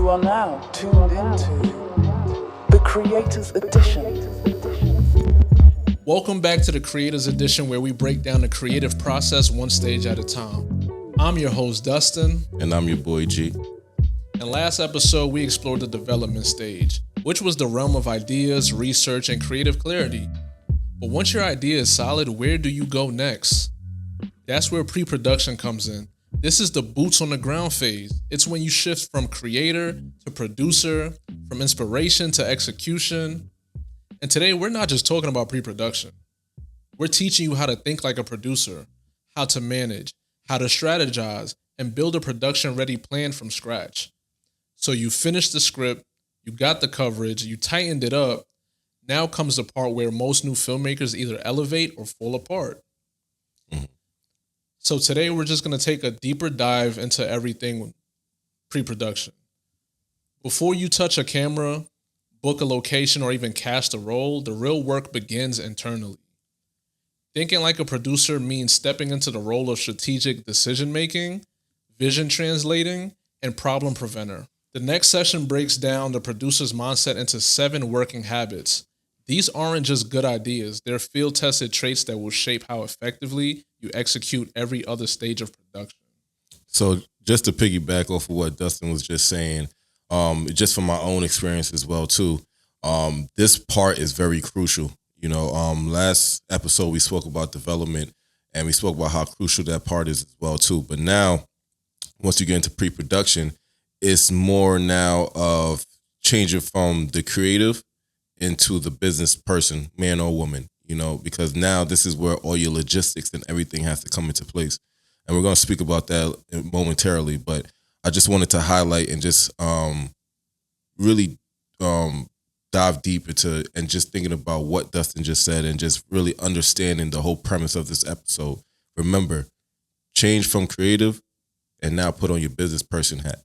You are now tuned into the Creators Edition. Welcome back to the Creators Edition, where we break down the creative process one stage at a time. I'm your host, Dustin. And I'm your boy, G. In last episode, we explored the development stage, which was the realm of ideas, research, and creative clarity. But once your idea is solid, where do you go next? That's where pre-production comes in. This is the boots on the ground phase. It's when you shift from creator to producer, from inspiration to execution. And today, we're not just talking about pre-production. We're teaching you how to think like a producer, how to manage, how to strategize, and build a production-ready plan from scratch. So you finished the script, you got the coverage, you tightened it up. Now comes the part where most new filmmakers either elevate or fall apart. Mm-hmm. So today we're just going to take a deeper dive into everything pre-production. Before you touch a camera, book a location, or even cast a role, the real work begins internally. Thinking like a producer means stepping into the role of strategic decision-making, vision translating, and problem preventer. The next session breaks down the producer's mindset into 7 working habits. These aren't just good ideas. They're field-tested traits that will shape how effectively you execute every other stage of production. So just to piggyback off of what Dustin was just saying, just from my own experience as well too, this part is very crucial. Last episode we spoke about development and we spoke about how crucial that part is as well too. But now, once you get into pre-production, it's more now of changing from the creative into the business person, man or woman, because now this is where all your logistics and everything has to come into place. And we're going to speak about that momentarily, but I just wanted to highlight and just really dive deep into and just thinking about what Dustin just said and just really understanding the whole premise of this episode. Remember, change from creative and now put on your business person hat.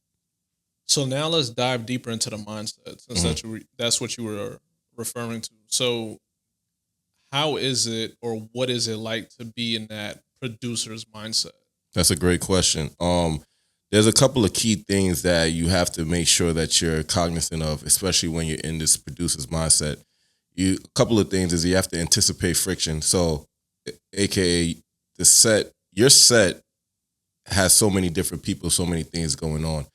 So now let's dive deeper into the mindset, since that's what you were referring to. So how is it, or what is it like to be in that producer's mindset? That's a great question. There's a couple of key things that you have to make sure that you're cognizant of, especially when you're in this producer's mindset. A couple of things is you have to anticipate friction. So, AKA your set has so many different people, so many things going on.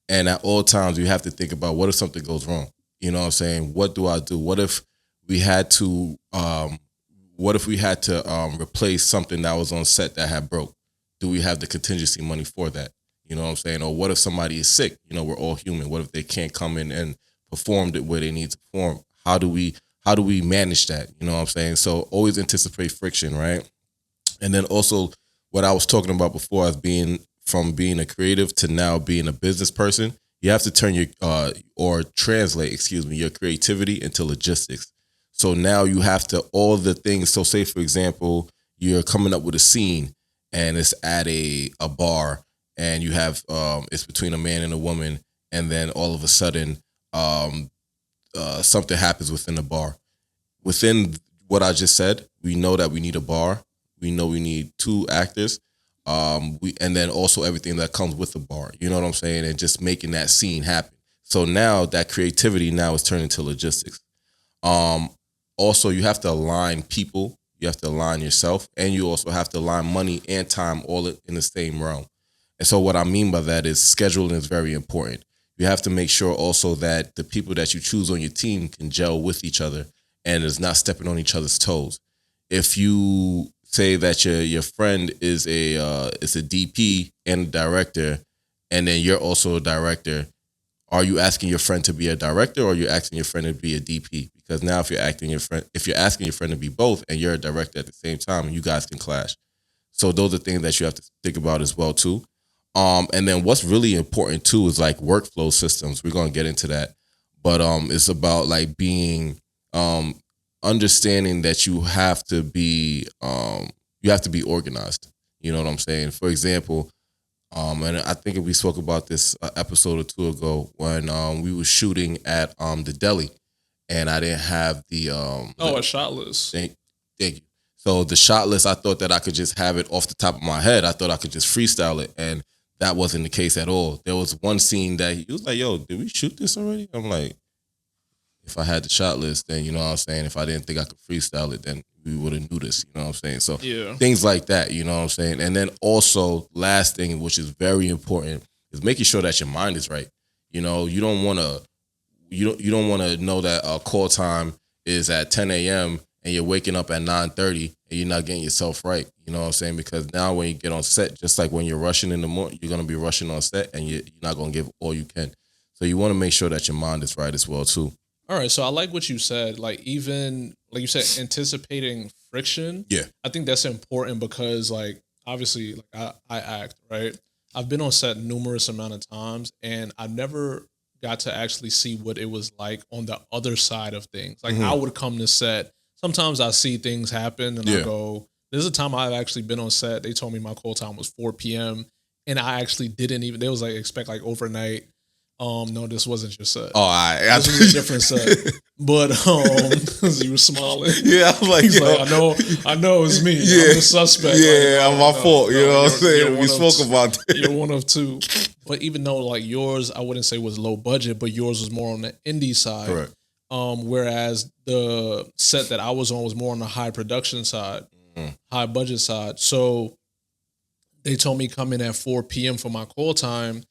And at all times, you have to think about, what if something goes wrong? You know what I'm saying? What do I do? What if we had to replace something that was on set that had broke? Do we have the contingency money for that? You know what I'm saying? Or what if somebody is sick? We're all human. What if they can't come in and perform it where they need to perform? How do we manage that? You know what I'm saying? So always anticipate friction, right? And then also what I was talking about before as being a creative to now being a business person, you have to turn translate your creativity into logistics. So now you have to, all the things. So say, for example, you're coming up with a scene and it's at a bar and you have, it's between a man and a woman. And then all of a sudden, something happens within the bar. Within what I just said, we know that we need a bar. We know we need 2 actors. And then also everything that comes with the bar, you know what I'm saying? And just making that scene happen. So now that creativity now is turned into logistics. Also, you have to align people, you have to align yourself, and you also have to align money and time all in the same realm. And so what I mean by that is scheduling is very important. You have to make sure also that the people that you choose on your team can gel with each other and is not stepping on each other's toes. If you say that your friend is a DP and a director, and then you're also a director, are you asking your friend to be a director, or are you asking your friend to be a DP? Because now if you're asking your friend to be both and you're a director at the same time, you guys can clash. So those are things that you have to think about as well too. And then what's really important too is like workflow systems. We're going to get into that, but it's about like being understanding that you have to be organized. You know what I'm saying? For example, and I think we spoke about this episode or 2 ago when we were shooting at the deli, and I didn't have a shot list. Thank you. So the shot list, I thought that I could just have it off the top of my head. I thought I could just freestyle it, and that wasn't the case at all. There was one scene that he was like, yo, did we shoot this already? I'm like, if I had the shot list, then, you know what I'm saying? If I didn't think I could freestyle it, then we would have knew this, you know what I'm saying? So things like that, you know what I'm saying? And then also, last thing, which is very important, is making sure that your mind is right. You know, you don't want to know that call time is at 10 a.m. and you're waking up at 9:30 and you're not getting yourself right. You know what I'm saying? Because now when you get on set, just like when you're rushing in the morning, you're going to be rushing on set and you're not going to give all you can. So you want to make sure that your mind is right as well, too. All right, so I like what you said. Like, even like you said, anticipating friction. Yeah, I think that's important because, like, obviously, like I act, right. I've been on set numerous amount of times, and I never got to actually see what it was like on the other side of things. Like, I would come to set. Sometimes I see things happen, and I go. There's a time I've actually been on set. They told me my call time was 4 p.m. and I actually didn't even. They was like expect like overnight. No, this wasn't your set. Oh, this was a different set. But you were smiling. Yeah, I was like, he's like, I know it's me. Yeah, I'm the suspect. Yeah, I'm my fault. You know what I'm saying? We spoke about that. You're one of two. But even though like yours, I wouldn't say was low budget, but yours was more on the indie side. Correct. Whereas the set that I was on was more on the high production side, high budget side. So they told me come in at 4 p.m. for my call time.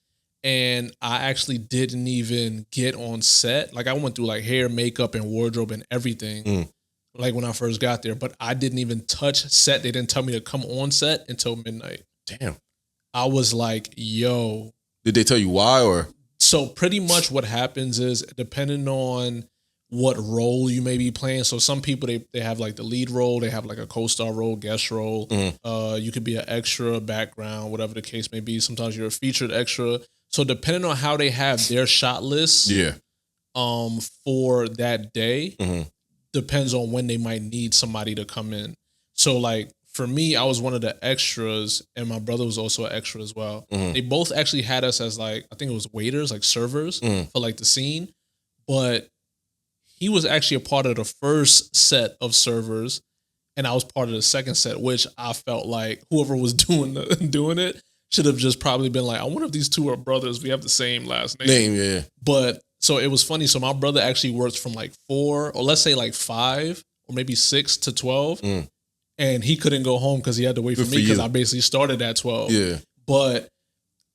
And I actually didn't even get on set. Like I went through like hair, makeup, and wardrobe and everything. Like when I first got there, but I didn't even touch set. They didn't tell me to come on set until midnight. Damn. I was like, yo. Did they tell you why or? So pretty much what happens is depending on what role you may be playing. So some people, they have like the lead role. They have like a co-star role, guest role. You could be an extra, background, whatever the case may be. Sometimes you're a featured extra. So depending on how they have their shot lists for that day, depends on when they might need somebody to come in. So like for me, I was one of the extras and my brother was also an extra as well. They both actually had us as like, I think it was waiters, like servers for like the scene. But he was actually a part of the first set of servers and I was part of the second set, which I felt like whoever was doing it should have just probably been like, I wonder if these two are brothers. We have the same last name. Yeah. But so it was funny. So my brother actually works from like 4 or let's say like 5 or maybe 6 to 12. And he couldn't go home because he had to wait for me because I basically started at 12. Yeah. But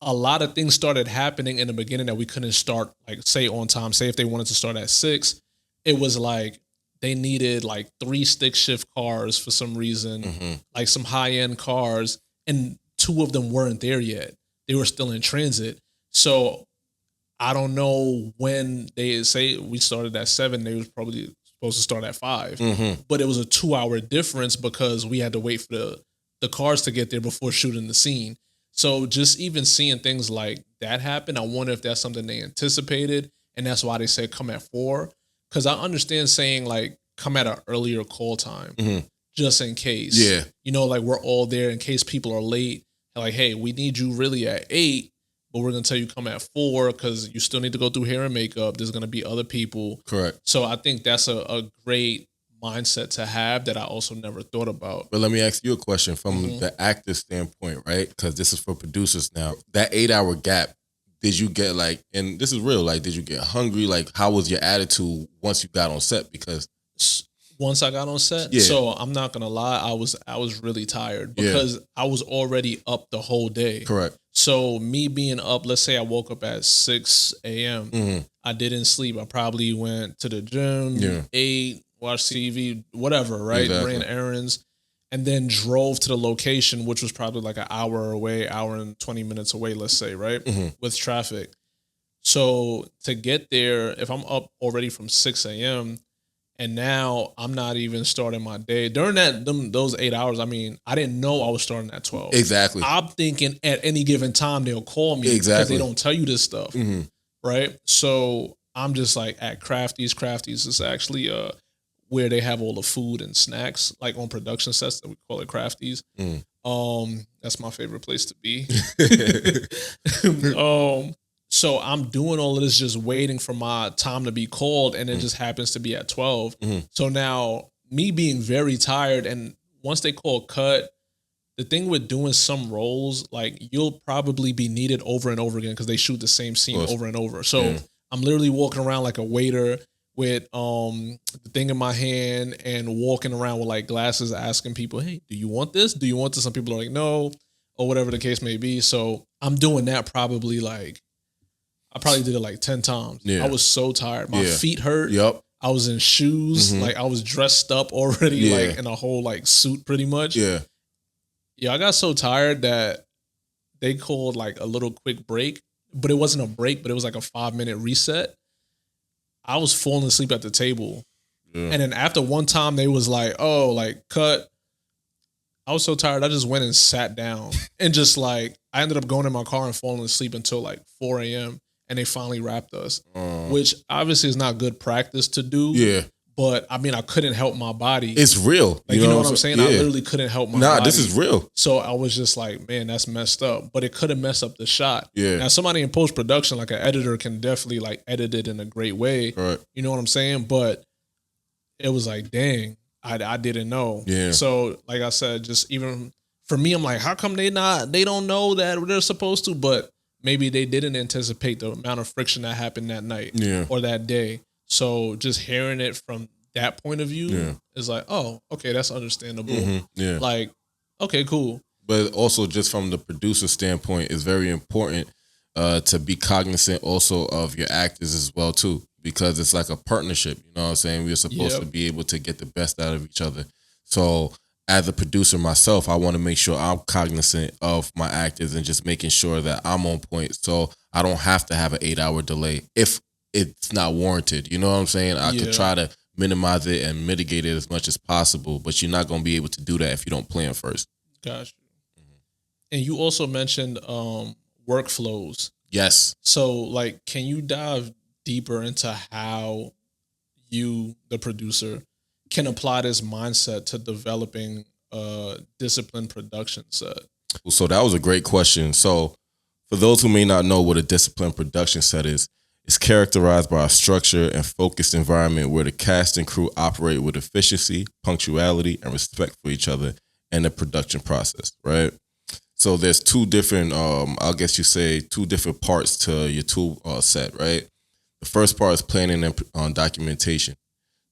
a lot of things started happening in the beginning that we couldn't start, like say on time. Say if they wanted to start at 6, it was like they needed like 3 stick shift cars for some reason, like some high-end cars. And 2 of them weren't there yet. They were still in transit. So I don't know when they say we started at 7, they was probably supposed to start at 5. But it was a 2-hour difference because we had to wait for the cars to get there before shooting the scene. So just even seeing things like that happen, I wonder if that's something they anticipated. And that's why they said come at 4. Because I understand saying like come at an earlier call time just in case. Yeah. You know, like we're all there in case people are late. Like, hey, we need you really at 8, but we're going to tell you come at 4 because you still need to go through hair and makeup. There's going to be other people. Correct. So I think that's a great mindset to have that I also never thought about. But let me ask you a question from the actor standpoint, right? Because this is for producers now. That 8-hour gap, did you get like, and this is real, like, did you get hungry? Like, how was your attitude once you got on set? Because once I got on set, so I'm not gonna lie, I was really tired because I was already up the whole day. Correct. So me being up, let's say I woke up at 6 a.m. I didn't sleep. I probably went to the gym, ate, watched TV, whatever, right? Exactly. Ran errands, and then drove to the location, which was probably like an hour away, hour and 20 minutes away, let's say, right? With traffic. So to get there, if I'm up already from 6 a.m., and now I'm not even starting my day. During those 8 hours, I mean, I didn't know I was starting at 12. Exactly. I'm thinking at any given time they'll call me because they don't tell you this stuff, right? So I'm just like at Crafties. Crafties is actually where they have all the food and snacks, like on production sets that we call it Crafties. That's my favorite place to be. So I'm doing all of this just waiting for my time to be called, and it just happens to be at 12. So now me being very tired, and once they call cut, the thing with doing some roles, like you'll probably be needed over and over again because they shoot the same scene over and over. So I'm literally walking around like a waiter with the thing in my hand and walking around with like glasses, asking people, "Hey, do you want this? Do you want this?" Some people are like, "No," or whatever the case may be. So I'm doing that probably like I probably did it like 10 times. Yeah. I was so tired. My feet hurt. Yep. I was in shoes. Like I was dressed up already, like in a whole like suit pretty much. Yeah. Yeah, I got so tired that they called like a little quick break, but it wasn't a break, but it was like a 5-minute reset. I was falling asleep at the table. Yeah. And then after one time they was like, "Oh, like cut." I was so tired. I just went and sat down and just like, I ended up going in my car and falling asleep until like 4 a.m. And they finally wrapped us, which obviously is not good practice to do. Yeah. But I mean, I couldn't help my body. It's real. Like, you know what I'm saying? Yeah. I literally couldn't help my body. Nah, this is real. So I was just like, man, that's messed up. But it could have messed up the shot. Yeah. Now, somebody in post-production, like an editor, can definitely like edit it in a great way. Right. You know what I'm saying? But it was like, dang, I didn't know. Yeah. So like I said, just even for me, I'm like, how come they don't know that they're supposed to? But maybe they didn't anticipate the amount of friction that happened that night or that day. So just hearing it from that point of view is like, oh, okay, that's understandable. Yeah. Like, okay, cool. But also just from the producer standpoint, it's very important to be cognizant also of your actors as well too, because it's like a partnership. You know what I'm saying? We're supposed to be able to get the best out of each other. So as a producer myself, I want to make sure I'm cognizant of my actors and just making sure that I'm on point. So I don't have to have an 8-hour delay if it's not warranted. You know what I'm saying? I could try to minimize it and mitigate it as much as possible, but you're not going to be able to do that if you don't plan first. Gotcha. And you also mentioned workflows. Yes. So like, can you dive deeper into how you, the producer, can apply this mindset to developing a disciplined production set? So that was a great question. So for those who may not know what a disciplined production set is, it's characterized by a structured and focused environment where the cast and crew operate with efficiency, punctuality, and respect for each other and the production process, right? So there's two different, I guess you say, two different parts to your tool set, right? The first part is planning and documentation.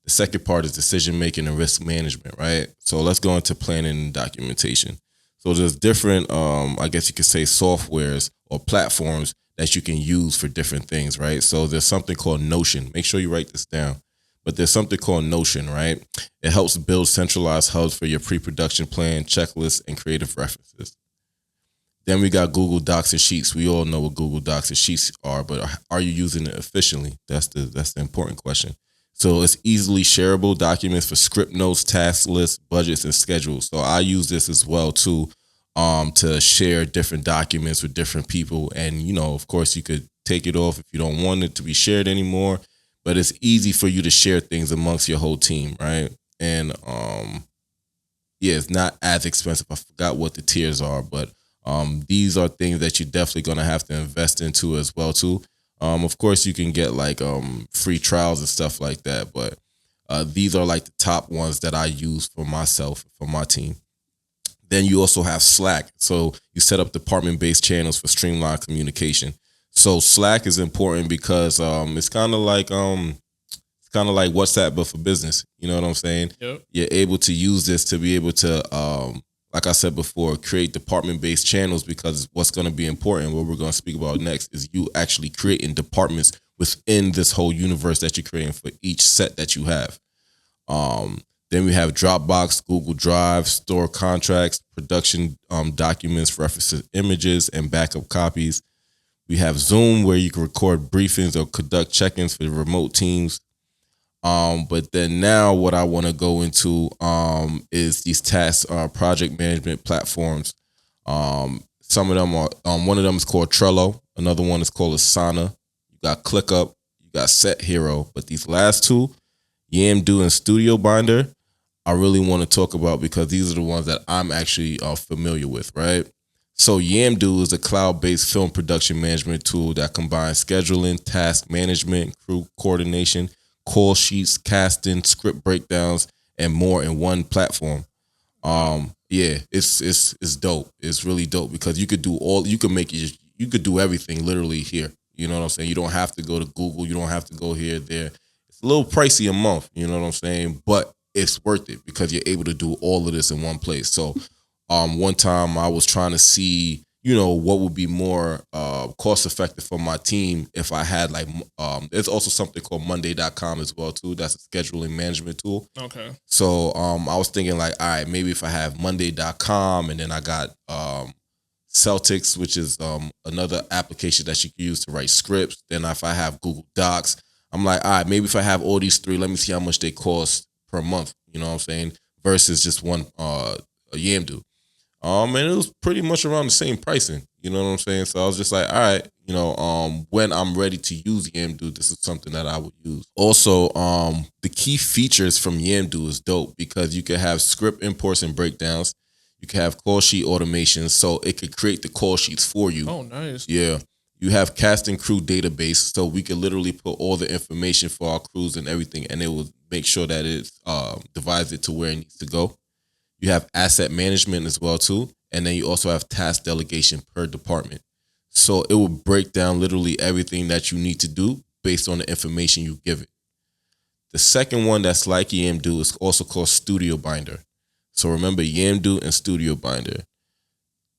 The second part is decision-making and risk management, right? So let's go into planning and documentation. So there's different, I guess you could say, softwares or platforms that you can use for different things, right? So there's something called Notion. Make sure you write this down. But there's something called Notion, right? It helps build centralized hubs for your pre-production plan, checklists, and creative references. Then we got Google Docs and Sheets. We all know what Google Docs and Sheets are, but are you using it efficiently? That's the important question. So it's easily shareable documents for script notes, task lists, budgets, and schedules. So I use this as well too, to share different documents with different people. And, you know, of course, you could take it off if you don't want it to be shared anymore. But it's easy for you to share things amongst your whole team, right? And it's not as expensive. I forgot what the tiers are, but these are things that you're definitely going to have to invest into as well too. Of course, you can get like free trials and stuff like that, but these are like the top ones that I use for myself, for my team. Then you also have Slack. So you set up department-based channels for streamlined communication. So Slack is important because it's kind of like WhatsApp, but for business. You know what I'm saying? Yep. You're able to use this to be able to, like I said before, create department-based channels, because what's going to be important, what we're going to speak about next, is you actually creating departments within this whole universe that you're creating for each set that you have. Then we have Dropbox, Google Drive, store contracts, production documents, references, images, and backup copies. We have Zoom, where you can record briefings or conduct check-ins for remote teams. But then now what I want to go into is these task project management platforms. Some of them are, one of them is called Trello. Another one is called Asana. You got ClickUp, you got Set Hero. But these last two, Yamdo and Studio Binder, I really want to talk about because these are the ones that I'm actually familiar with, right? So Yamdo is a cloud-based film production management tool that combines scheduling, task management, crew coordination, call sheets, casting, script breakdowns, and more in one platform. Yeah, it's dope. It's really dope because you could do all you could make it you could do everything literally here. You know what I'm saying? You don't have to go to Google, you don't have to go here, there. It's a little pricey a month, you know what I'm saying? But it's worth it because you're able to do all of this in one place. So one time I was trying to see, what would be more cost effective for my team if I had like there's also something called Monday.com as well too. That's a scheduling management tool. Okay. So I was thinking like, all right, maybe if I have Monday.com and then I got Celtics, which is another application that you can use to write scripts. Then if I have Google Docs, I'm like, all right, maybe if I have all these three, let me see how much they cost per month. You know what I'm saying? Versus just one a Yamdu. And it was pretty much around the same pricing. You know what I'm saying? So I was just like, all right, when I'm ready to use Yamdu, this is something that I would use. Also, the key features from Yamdu is dope because you can have script imports and breakdowns. You can have call sheet automation, so it could create the call sheets for you. Oh, nice. Yeah. You have cast and crew database, so we can literally put all the information for our crews and everything, and it will make sure that it divides it to where it needs to go. You have asset management as well too, and then you also have task delegation per department. So it will break down literally everything that you need to do based on the information you give it. The second one that's like Yamdu is also called Studio Binder. So remember, Yamdu and Studio Binder,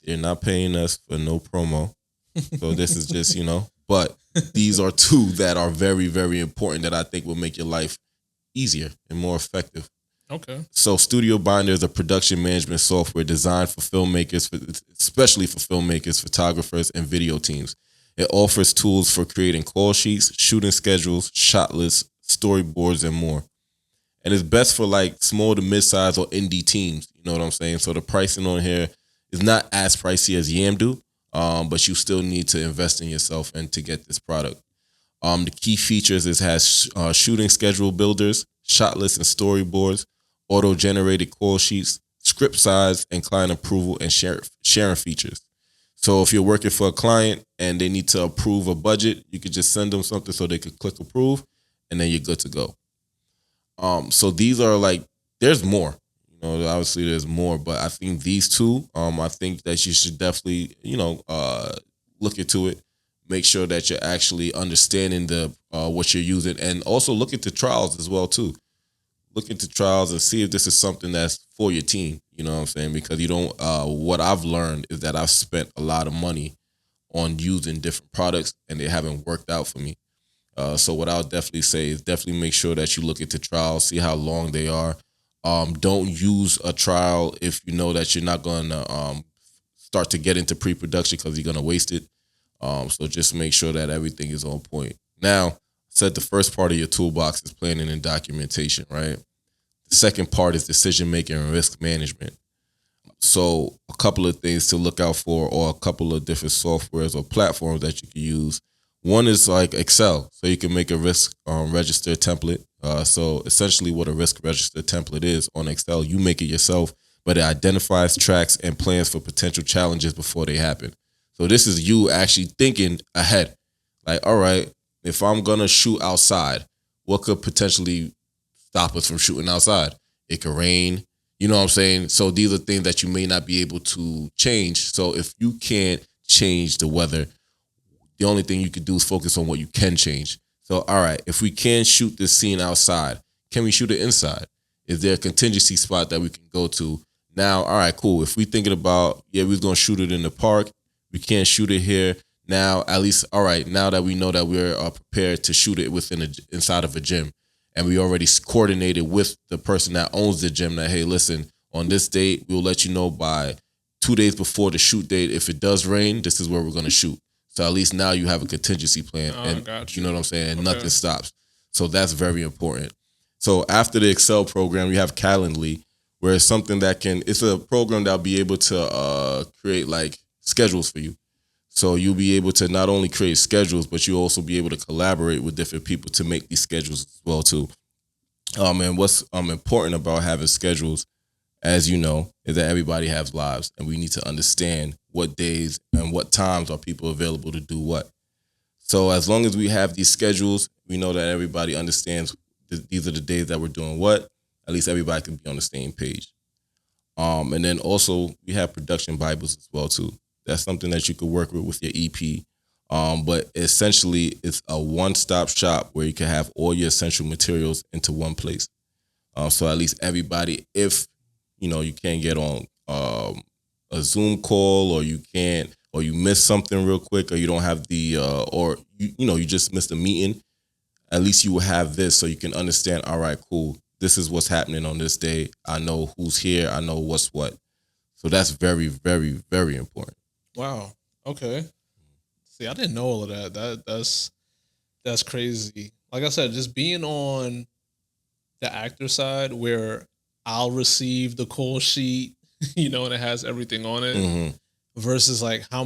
they're not paying us for no promo. So this is just, but these are two that are very, very important that I think will make your life easier and more effective. Okay. So Studio Binder is a production management software designed for filmmakers, especially for filmmakers, photographers, and video teams. It offers tools for creating call sheets, shooting schedules, shot lists, storyboards, and more. And it's best for like small to mid-size or indie teams. You know what I'm saying? So the pricing on here is not as pricey as Yamdu, but you still need to invest in yourself and to get this product. The key features is has shooting schedule builders, shot lists and storyboards, auto-generated call sheets, script size, and client approval and sharing features. So if you're working for a client and they need to approve a budget, you could just send them something so they could click approve, and then you're good to go. So these are like, there's more. Obviously there's more, but I think these two, I think that you should definitely, look into it. Make sure that you're actually understanding the what you're using, and also look into trials as well too. Look into trials and see if this is something that's for your team. You know what I'm saying? Because you don't. What I've learned is that I've spent a lot of money on using different products, and they haven't worked out for me. So what I'll definitely say is definitely make sure that you look into trials, see how long they are. Don't use a trial if you know that you're not going to start to get into pre-production because you're going to waste it. So just make sure that everything is on point. Now, I said the first part of your toolbox is planning and documentation, right? The second part is decision making and risk management. So a couple of things to look out for, or a couple of different softwares or platforms that you can use. One is like Excel, so you can make a risk register template. So essentially what a risk register template is on Excel, you make it yourself, but it identifies, tracks, and plans for potential challenges before they happen. So this is you actually thinking ahead. Like, all right, if I'm going to shoot outside, what could potentially stop us from shooting outside? It could rain. You know what I'm saying? So these are things that you may not be able to change. So if you can't change the weather, the only thing you can do is focus on what you can change. So, all right, if we can shoot this scene outside, can we shoot it inside? Is there a contingency spot that we can go to? Now, all right, cool. If we're thinking about, we're going to shoot it in the park, we can't shoot it here. Now, at least, all right, now that we know that we're prepared to shoot it inside of a gym, and we already coordinated with the person that owns the gym that, hey, listen, on this date, we'll let you know by 2 days before the shoot date. If it does rain, this is where we're going to shoot. So at least now you have a contingency plan, and you know what I'm saying? And nothing stops. So that's very important. So after the Excel program, you have Calendly, where it's something it's a program that'll be able to create like schedules for you. So you'll be able to not only create schedules, but you'll also be able to collaborate with different people to make these schedules as well too. And what's important about having schedules, as you know, is that everybody has lives, and we need to understand what days and what times are people available to do what. So as long as we have these schedules, we know that everybody understands these are the days that we're doing what. At least everybody can be on the same page. And then also we have production Bibles as well too. That's something that you could work with your EP. But essentially, it's a one-stop shop where you can have all your essential materials into one place. So at least everybody, if you can't get on a Zoom call, or you can't, or you miss something real quick, or you don't have the, or you just missed a meeting, at least you will have this so you can understand. All right, cool. This is what's happening on this day. I know who's here. I know what's what. So that's very, very, very important. Wow. Okay. See, I didn't know all of that. That's crazy. Like I said, just being on the actor side where I'll receive the call sheet, and it has everything on it, versus like how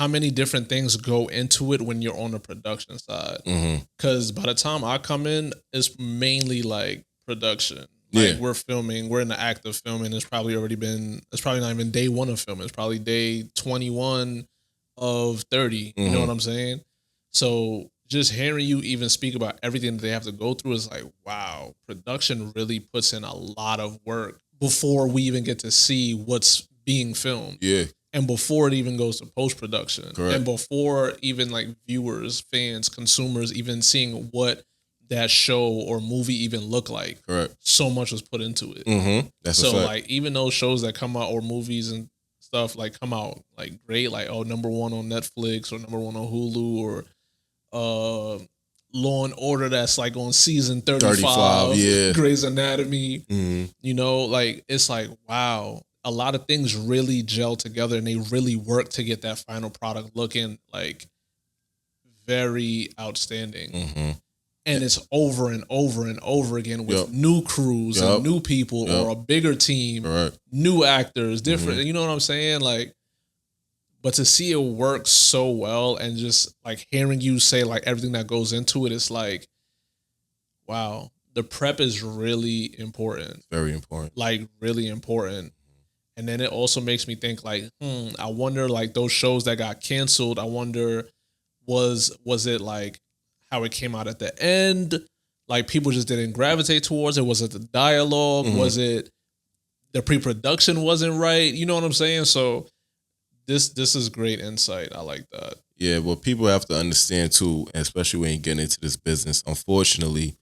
many different things go into it when you're on the production side. Because by the time I come in, it's mainly like production. Like we're filming, we're in the act of filming. It's probably not even day one of filming. It's probably day 21 of 30. You know what I'm saying? So just hearing you even speak about everything that they have to go through is like, wow, production really puts in a lot of work before we even get to see what's being filmed. Yeah. And before it even goes to post-production. Correct. And before even like viewers, fans, consumers even seeing what that show or movie even look like. Correct. So much was put into it. That's so a fact. like even those shows that come out or movies and stuff like come out like great, like number one on Netflix or number one on Hulu, or Law and Order that's like on season 35, yeah. Grey's Anatomy. Like it's like, wow, a lot of things really gel together and they really work to get that final product looking like very outstanding. And it's over and over and over again with new crews and new people or a bigger team, new actors, different. You know what I'm saying? Like, but to see it work so well and just like hearing you say like everything that goes into it, it's like, wow, the prep is really important. Very important. Like really important. And then it also makes me think like, I wonder like those shows that got canceled, I wonder was it like how it came out at the end? Like people just didn't gravitate towards it? Was it the dialogue? Was it the pre-production wasn't right? You know what I'm saying? So this is great insight. I like that. Yeah, well, people have to understand too, especially when you get into this business, unfortunately,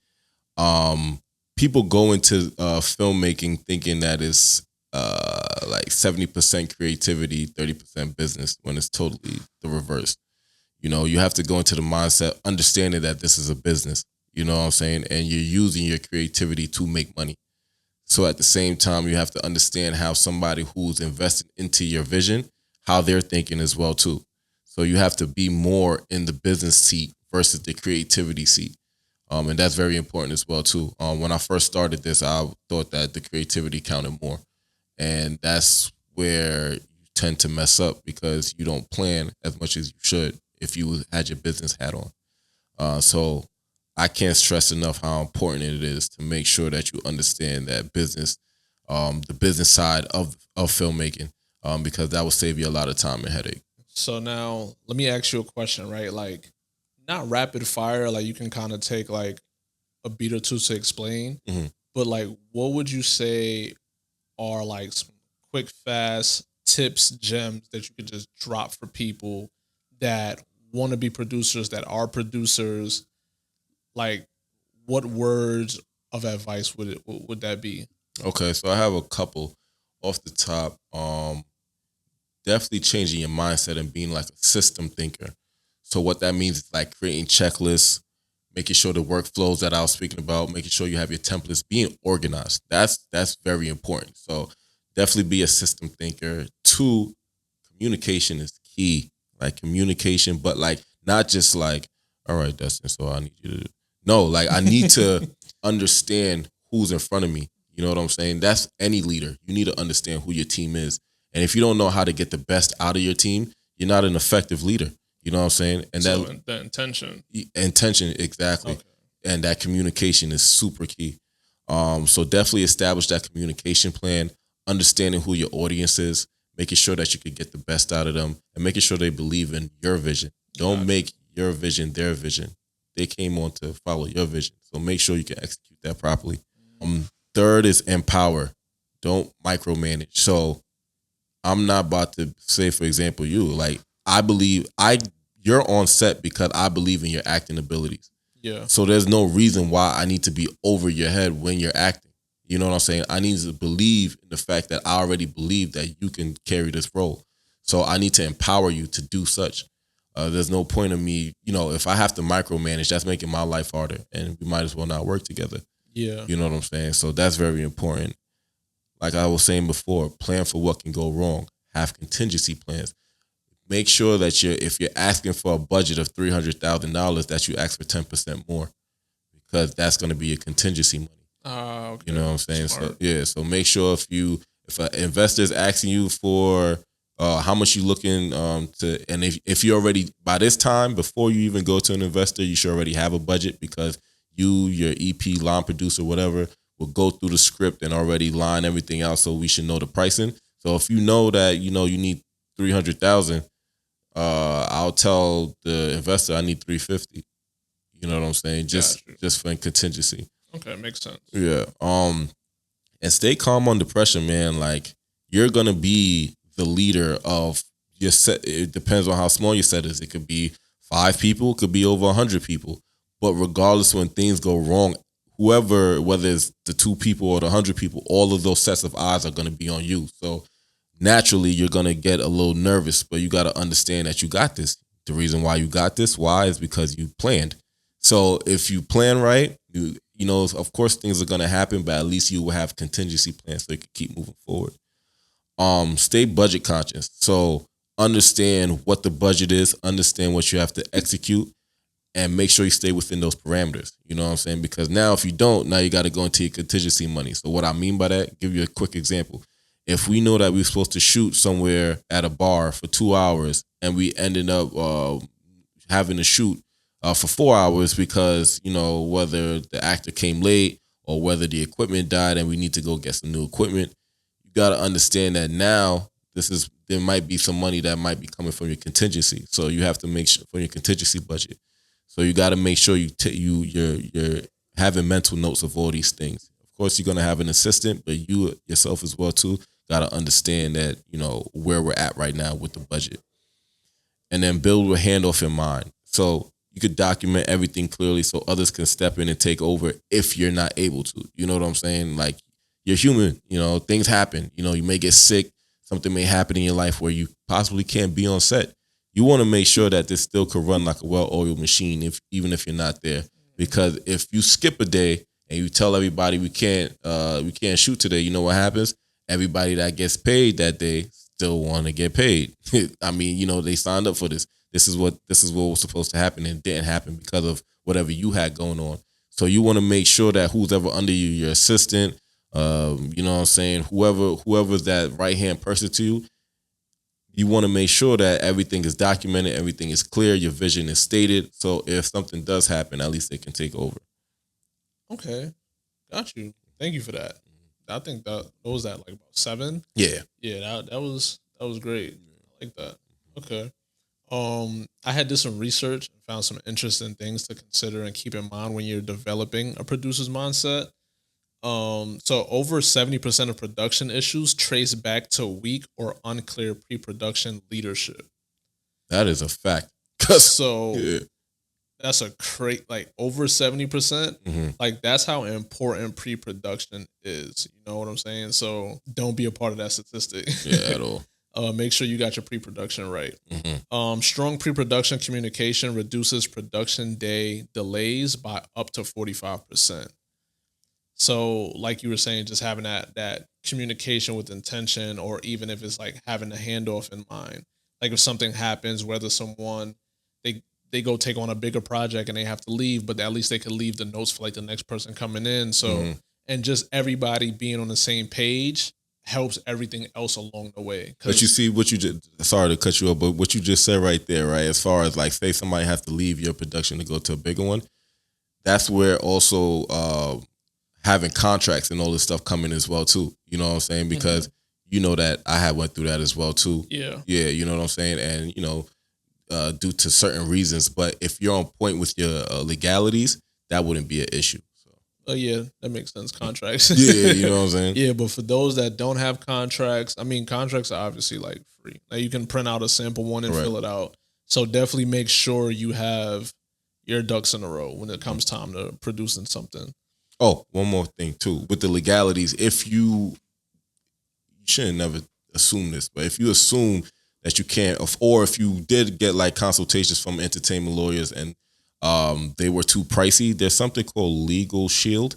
people go into filmmaking thinking that it's like 70% creativity, 30% business, when it's totally the reverse. You have to go into the mindset, understanding that this is a business, you know what I'm saying? And you're using your creativity to make money. So at the same time, you have to understand how somebody who's invested into your vision, how they're thinking as well too. So you have to be more in the business seat versus the creativity seat. And that's very important as well too. When I first started this, I thought that the creativity counted more. And that's where you tend to mess up because you don't plan as much as you should if you had your business hat on. So I can't stress enough how important it is to make sure that you understand that business, the business side of filmmaking, because that will save you a lot of time and headache. So now let me ask you a question, right? Like not rapid fire, like you can kind of take like a beat or two to explain, but like what would you say are like some quick, fast tips, gems that you could just drop for people that want to be producers, that are producers? Like, what words of advice would that be? Okay, so I have a couple off the top. Definitely changing your mindset and being like a system thinker. So what that means is like creating checklists, making sure the workflows that I was speaking about, making sure you have your templates, being organized. That's very important. So definitely be a system thinker. 2, communication is key. Like communication, but like not just like, all right, Dustin, so I need you to do. No, like I need to understand who's in front of me. You know what I'm saying? That's any leader. You need to understand who your team is. And if you don't know how to get the best out of your team, you're not an effective leader. You know what I'm saying? And so the intention. Intention, exactly. Okay. And that communication is super key. So definitely establish that communication plan, understanding who your audience is, making sure that you could get the best out of them, and making sure they believe in your vision. Don't make your vision their vision. They came on to follow your vision. So make sure you can execute that properly. 3rd is empower. Don't micromanage. So I'm not about to say, for example, like you're on set because I believe in your acting abilities. Yeah. So there's no reason why I need to be over your head when you're acting. You know what I'm saying? I need to believe in the fact that I already believe that you can carry this role. So I need to empower you to do such. There's no point of me, if I have to micromanage, that's making my life harder, and we might as well not work together. Yeah. You know what I'm saying? So that's very important. Like I was saying before, plan for what can go wrong. Have contingency plans. Make sure that if you're asking for a budget of $300,000, that you ask for 10% more, because that's going to be your contingency money. Okay. You know what I'm saying? Smart. So make sure if an investor is asking you for how much you looking to, and if you already, by this time, before you even go to an investor, you should already have a budget, because your EP, line producer, whatever, will go through the script and already line everything out, so we should know the pricing. So if you know that you need 300,000, I'll tell the investor I need 350. You know what I'm saying? Just for contingency. Okay, makes sense. Yeah. And stay calm under pressure, man. Like, you're gonna be the leader of your set. It depends on how small your set is. It could be 5 people, it could be over 100 people. But regardless, when things go wrong, whether it's the 2 people or the 100 people, all of those sets of eyes are gonna be on you. So naturally, you're gonna get a little nervous, but you gotta understand that you got this. The reason why you got this, why, is because you planned. So if you plan right, of course things are gonna happen, but at least you will have contingency plans so you can keep moving forward. Stay budget conscious. So understand what the budget is, understand what you have to execute, and make sure you stay within those parameters. You know what I'm saying? Because now if you don't, now you got to go into your contingency money. So what I mean by that, give you a quick example. If we know that we're supposed to shoot somewhere at a bar for 2 hours, and we ended up having to shoot for 4 hours because, whether the actor came late or whether the equipment died and we need to go get some new equipment, you got to understand that now there might be some money that might be coming from your contingency. So you have to make sure for your contingency budget. So you got to make sure you're having mental notes of all these things. Of course, you're going to have an assistant, but you yourself as well too got to understand that, where we're at right now with the budget. And then build a handoff in mind. So you could document everything clearly so others can step in and take over if you're not able to. You know what I'm saying? Like, you're human, things happen. You may get sick. Something may happen in your life where you possibly can't be on set. You want to make sure that this still could run like a well-oiled machine, even if you're not there. Because if you skip a day and you tell everybody we can't shoot today, you know what happens? Everybody that gets paid that day still want to get paid. I mean, they signed up for this. This is what was supposed to happen, and it didn't happen because of whatever you had going on. So you want to make sure that who's ever under you, your assistant, you know what I'm saying, whoever's that right-hand person to you, you want to make sure that everything is documented, everything is clear, your vision is stated. So if something does happen, at least they can take over. Okay. Got you. Thank you for that. I think that was that like about 7. Yeah. Yeah, that was great. I like that. Okay. I had did some research and found some interesting things to consider and keep in mind when you're developing a producer's mindset. So over 70% of production issues trace back to weak or unclear pre-production leadership. That is a fact. So yeah. That's like over 70%. Mm-hmm. Like, that's how important pre-production is. You know what I'm saying? So don't be a part of that statistic. Yeah, at all. Make sure you got your pre-production right. Mm-hmm. Strong pre-production communication reduces production day delays by up to 45%. So, like you were saying, just having that communication with intention, or even if it's like having a handoff in mind. Like, if something happens, whether someone they go take on a bigger project and they have to leave, but at least they could leave the notes for like the next person coming in. So, and just everybody being on the same page helps everything else along the way. But you see what you just, sorry to cut you off, but what you just said right there, right? As far as like, say somebody has to leave your production to go to a bigger one, that's where also having contracts and all this stuff come in as well too. You know what I'm saying? Because you know that I had went through that as well too. Yeah. Yeah, you know what I'm saying? And, due to certain reasons, but if you're on point with your legalities, that wouldn't be an issue. So Oh yeah, that makes sense. Contracts. Yeah, you know what I'm saying? Yeah, but for those that don't have contracts, I mean, contracts are obviously like free. Like you can print out a sample one and Right. fill it out. So definitely make sure you have your ducks in a row when it comes time to producing something. Oh, one more thing too. With the legalities, if you shouldn't never assume this, but if you assume that you can't, or if you did get like consultations from entertainment lawyers and they were too pricey, there's something called Legal Shield.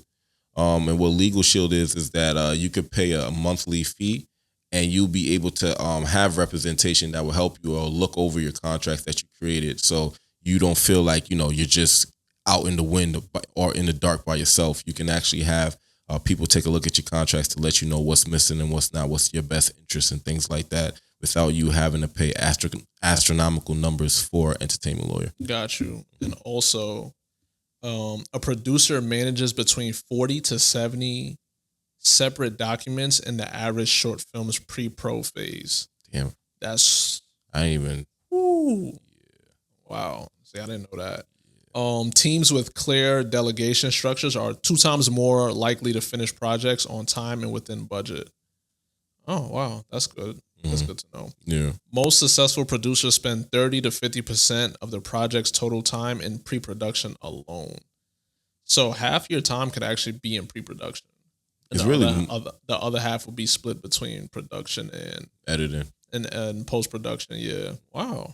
And what Legal Shield is that you could pay a monthly fee and you'll be able to have representation that will help you or look over your contracts that you created. So you don't feel like, you're just out in the wind or in the dark by yourself. You can actually have people take a look at your contracts to let you know what's missing and what's not, what's your best interest and things like that without you having to pay astronomical numbers for an entertainment lawyer. Got you. And also, a producer manages between 40 to 70 separate documents in the average short film's pre-pro phase. Damn. That's... I ain't even... Ooh. Yeah. Wow. See, I didn't know that. Teams with clear delegation structures are 2 times more likely to finish projects on time and within budget. Oh, wow. That's good. That's good to know. Yeah. Most successful producers spend 30 to 50% of the project's total time in pre-production alone. So half your time could actually be in pre-production. It's The other half will be split between production and editing and post-production. Yeah. Wow.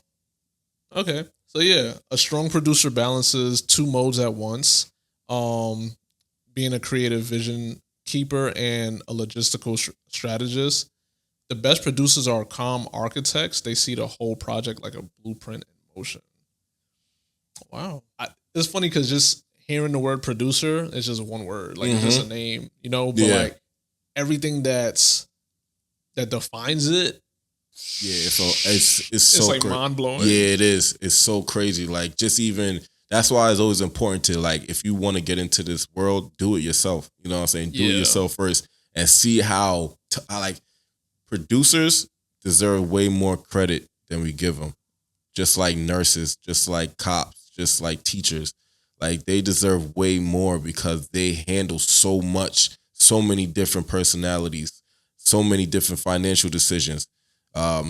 Okay. So yeah, a strong producer balances 2 modes at once. Being a creative vision keeper and a logistical strategist. The best producers are calm architects. They see the whole project like a blueprint in motion. Wow. It's funny because just hearing the word producer is just one word. Like it's just a name, but like everything that defines it. Yeah, so it's so like mind blowing. Yeah, it is. It's so crazy. Like just even that's why it's always important to like if you want to get into this world, do it yourself. You know what I'm saying? Do it yourself first and see how like producers deserve way more credit than we give them. Just like nurses, just like cops, just like teachers. Like they deserve way more because they handle so much, so many different personalities, so many different financial decisions.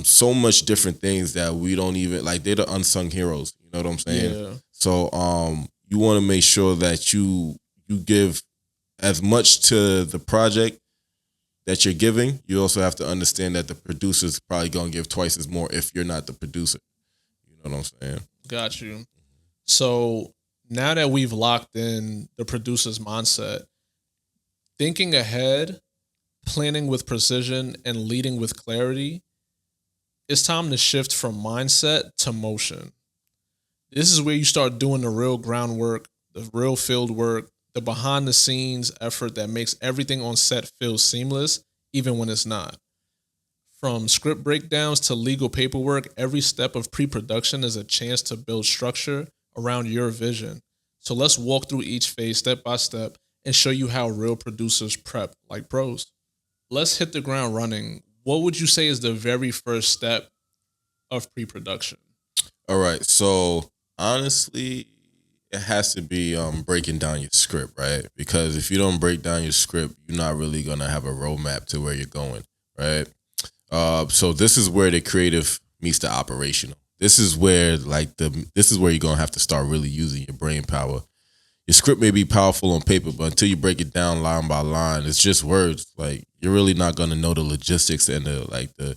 So much different things that we don't even like. They're the unsung heroes. You know what I'm saying? Yeah. So you want to make sure that you give as much to the project that you're giving. You also have to understand that the producer's probably gonna give twice as more if you're not the producer. You know what I'm saying? Got you. So now that we've locked in the producer's mindset, thinking ahead, planning with precision, and leading with clarity, it's time to shift from mindset to motion. This is where you start doing the real groundwork, the real field work, the behind the scenes effort that makes everything on set feel seamless, even when it's not. From script breakdowns to legal paperwork, every step of pre-production is a chance to build structure around your vision. So let's walk through each phase step by step and show you how real producers prep like pros. Let's hit the ground running. What would you say is the very first step of pre-production? All right. So honestly, it has to be breaking down your script, right? Because if you don't break down your script, you're not really gonna have a roadmap to where you're going, right? So this is where the creative meets the operational. This is where you're gonna have to start really using your brain power. Your script may be powerful on paper, but until you break it down line by line, it's just words. Like you're really not gonna know the logistics and the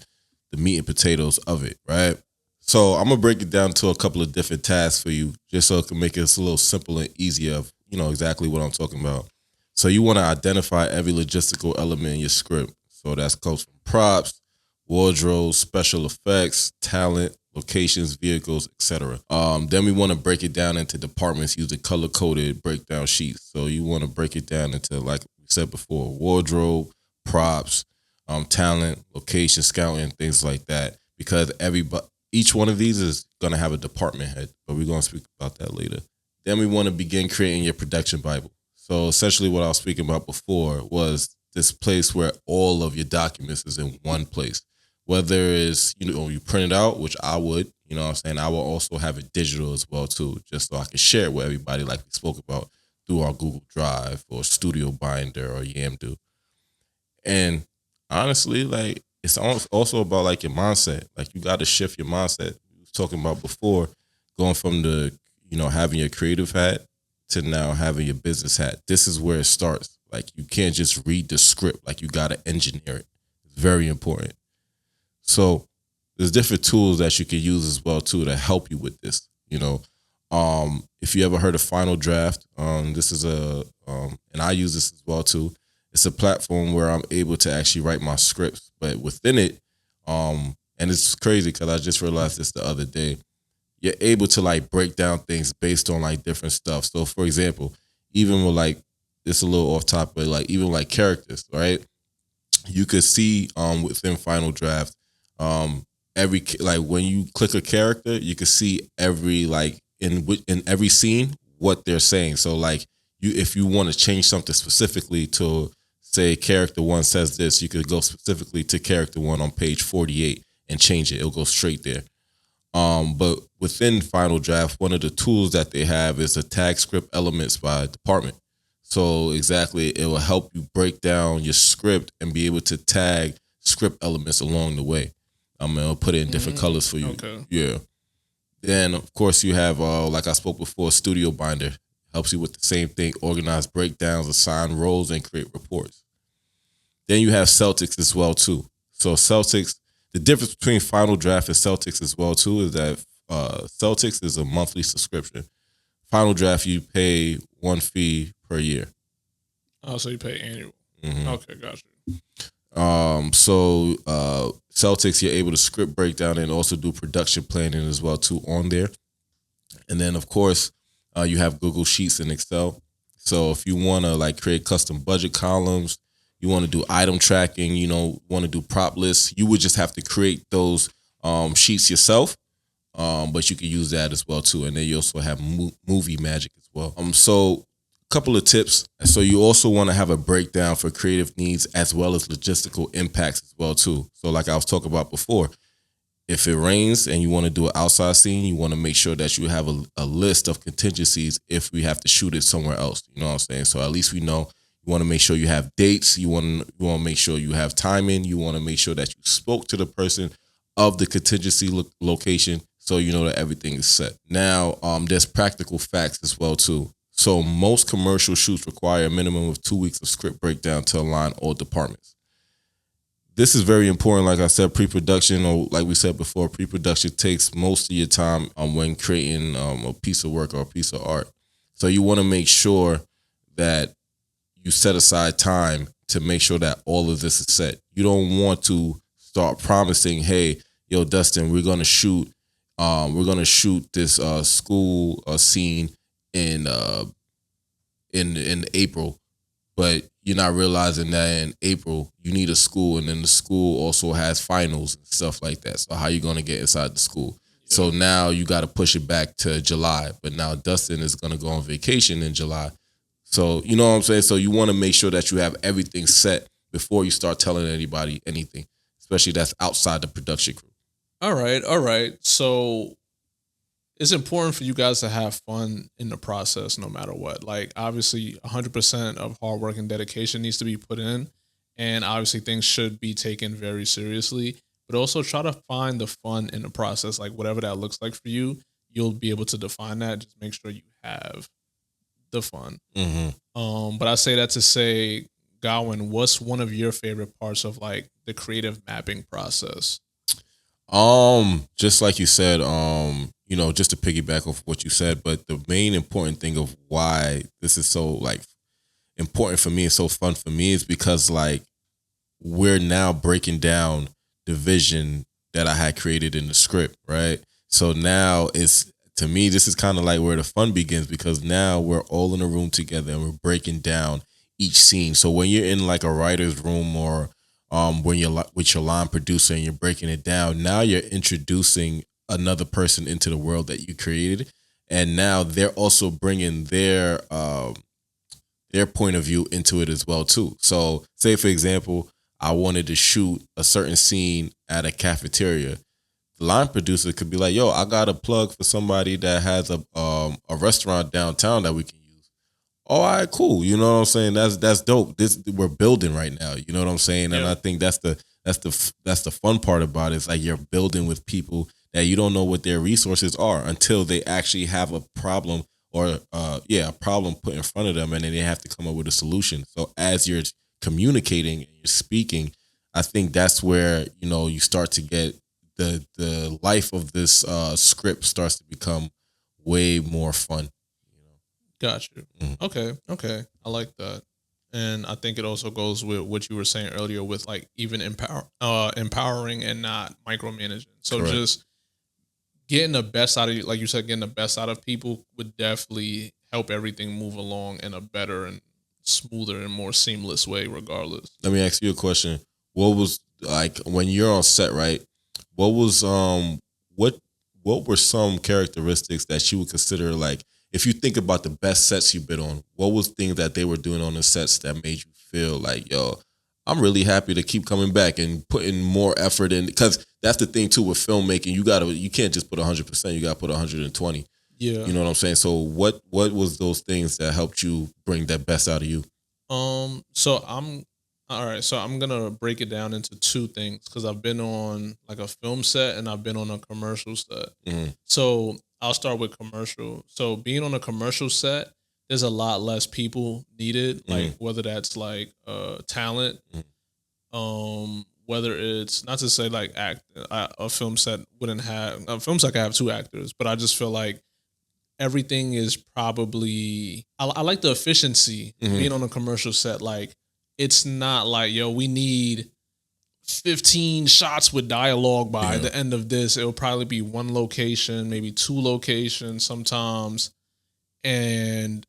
meat and potatoes of it, right? So I'm gonna break it down to a couple of different tasks for you, just so it can make it a little simple and easier of exactly what I'm talking about. So you want to identify every logistical element in your script. So that comes from props, wardrobe, special effects, talent, locations, vehicles, etc. Then we want to break it down into departments using color-coded breakdown sheets. So you want to break it down into, like we said before, wardrobe, props, talent, location, scouting, things like that. Because each one of these is going to have a department head, but we're going to speak about that later. Then we want to begin creating your production Bible. So essentially what I was speaking about before was this place where all of your documents is in one place. Whether it's, you print it out, which I would, I will also have it digital as well too, just so I can share it with everybody like we spoke about through our Google Drive or Studio Binder or Yamdo. And honestly, like it's also about like your mindset. Like you got to shift your mindset. We was talking about before, going from the having your creative hat to now having your business hat. This is where it starts. Like you can't just read the script. Like you got to engineer it. It's very important. So there's different tools that you can use as well too to help you with this. If you ever heard of Final Draft, this is and I use this as well too. It's a platform where I'm able to actually write my scripts, but within it, and it's crazy because I just realized this the other day. You're able to like break down things based on like different stuff. So, for example, even with like it's a little off topic, but like even like characters, right? You could see within Final Draft, every like when you click a character, you could see every like in every scene what they're saying. So like if you want to change something specifically to say character 1 says this, you could go specifically to character 1 on page 48 and change it. It'll go straight there. But within Final Draft, one of the tools that they have is to tag script elements by department. So exactly, it will help you break down your script and be able to tag script elements along the way. I'll put it in different colors for you. Okay. Yeah. Then, of course, you have, like I spoke before, Studio Binder. Helps you with the same thing, organize breakdowns, assign roles, and create reports. Then you have Celtics as well, too. So Celtics, the difference between Final Draft and Celtics as well, too, is that Celtics is a monthly subscription. Final Draft, you pay one fee per year. Oh, so you pay annual. Mm-hmm. Okay, gotcha. So Celtics, you're able to script breakdown and also do production planning as well, too, on there. And then, of course, you have Google Sheets and Excel. So if you want to like create custom budget columns, you want to do item tracking, want to do prop lists, you would just have to create those sheets yourself. But you can use that as well too. And then you also have movie magic as well. So a couple of tips. So you also want to have a breakdown for creative needs as well as logistical impacts as well too. So like I was talking about before, if it rains and you want to do an outside scene, you want to make sure that you have a list of contingencies if we have to shoot it somewhere else. You know what I'm saying? So at least we know. You want to make sure you have dates. You want to make sure you have timing. You want to make sure that you spoke to the person of the contingency location so you know that everything is set. Now, there's practical facts as well too. So most commercial shoots require a minimum of 2 weeks of script breakdown to align all departments. This is very important. Like I said, pre-production, or like we said before, pre-production takes most of your time when creating a piece of work or a piece of art. So you want to make sure that you set aside time to make sure that all of this is set. You don't want to start promising, hey, yo, Dustin, we're gonna shoot this school scene in April, but you're not realizing that in April you need a school, and then the school also has finals and stuff like that. So how you gonna get inside the school? Yeah. So now you got to push it back to July, but now Dustin is gonna go on vacation in July. So you know what I'm saying? So you want to make sure that you have everything set before you start telling anybody anything, especially that's outside the production crew. All right. So it's important for you guys to have fun in the process no matter what. Like obviously 100% of hard work and dedication needs to be put in, and obviously things should be taken very seriously, but also try to find the fun in the process. Like whatever that looks like for you, you'll be able to define that. Just make sure you have the fun. Mm-hmm. But I say that to say, Godwin, what's one of your favorite parts of like the creative mapping process? Just like you said, just to piggyback off what you said, but the main important thing of why this is so like important for me and so fun for me is because like we're now breaking down the vision that I had created in the script, right? So now to me, this is kind of like where the fun begins, because now we're all in a room together and we're breaking down each scene. So when you're in like a writer's room or when you're with your line producer and you're breaking it down, now you're introducing another person into the world that you created, and now they're also bringing their point of view into it as well too. So say for example, I wanted to shoot a certain scene at a cafeteria. The line producer could be like, yo, I got a plug for somebody that has a restaurant downtown that we can use. all right, cool. You know what I'm saying? That's dope. We're building right now. You know what I'm saying? And Yeah. I think that's the fun part about it. It's like you're building with people that you don't know what their resources are until they actually have a problem or a problem put in front of them, and then they have to come up with a solution. So as you're communicating and you're speaking, I think that's where, you know, you start to get the life of this script starts to become way more fun. Got you. Okay. I like that. And I think it also goes with what you were saying earlier with like even empowering and not micromanaging. So Correct. just getting the best out of you, like you said, getting the best out of people would definitely help everything move along in a better and smoother and more seamless way, regardless. Let me ask you a question. What was like when you're on set, right? What was what were some characteristics that you would consider like if you think about the best sets you've been on, what was things that they were doing on the sets that made you feel like, yo, I'm really happy to keep coming back and putting more effort in? Because that's the thing too with filmmaking. You can't just put 100%. You got to put 120. Yeah. You know what I'm saying? So what was those things that helped you bring that best out of you? So I'm gonna break it down into two things because I've been on like a film set and I've been on a commercial set. Mhm. So I'll start with commercial. So being on a commercial set, there's a lot less people needed, like whether that's like talent, whether it's not to say like a film set wouldn't have a film set could have two actors, but I just feel like everything is probably I like the efficiency being on a commercial set. Like it's not like, yo, we need 15 shots with dialogue by the end of this. It'll probably be one location, maybe two locations sometimes. And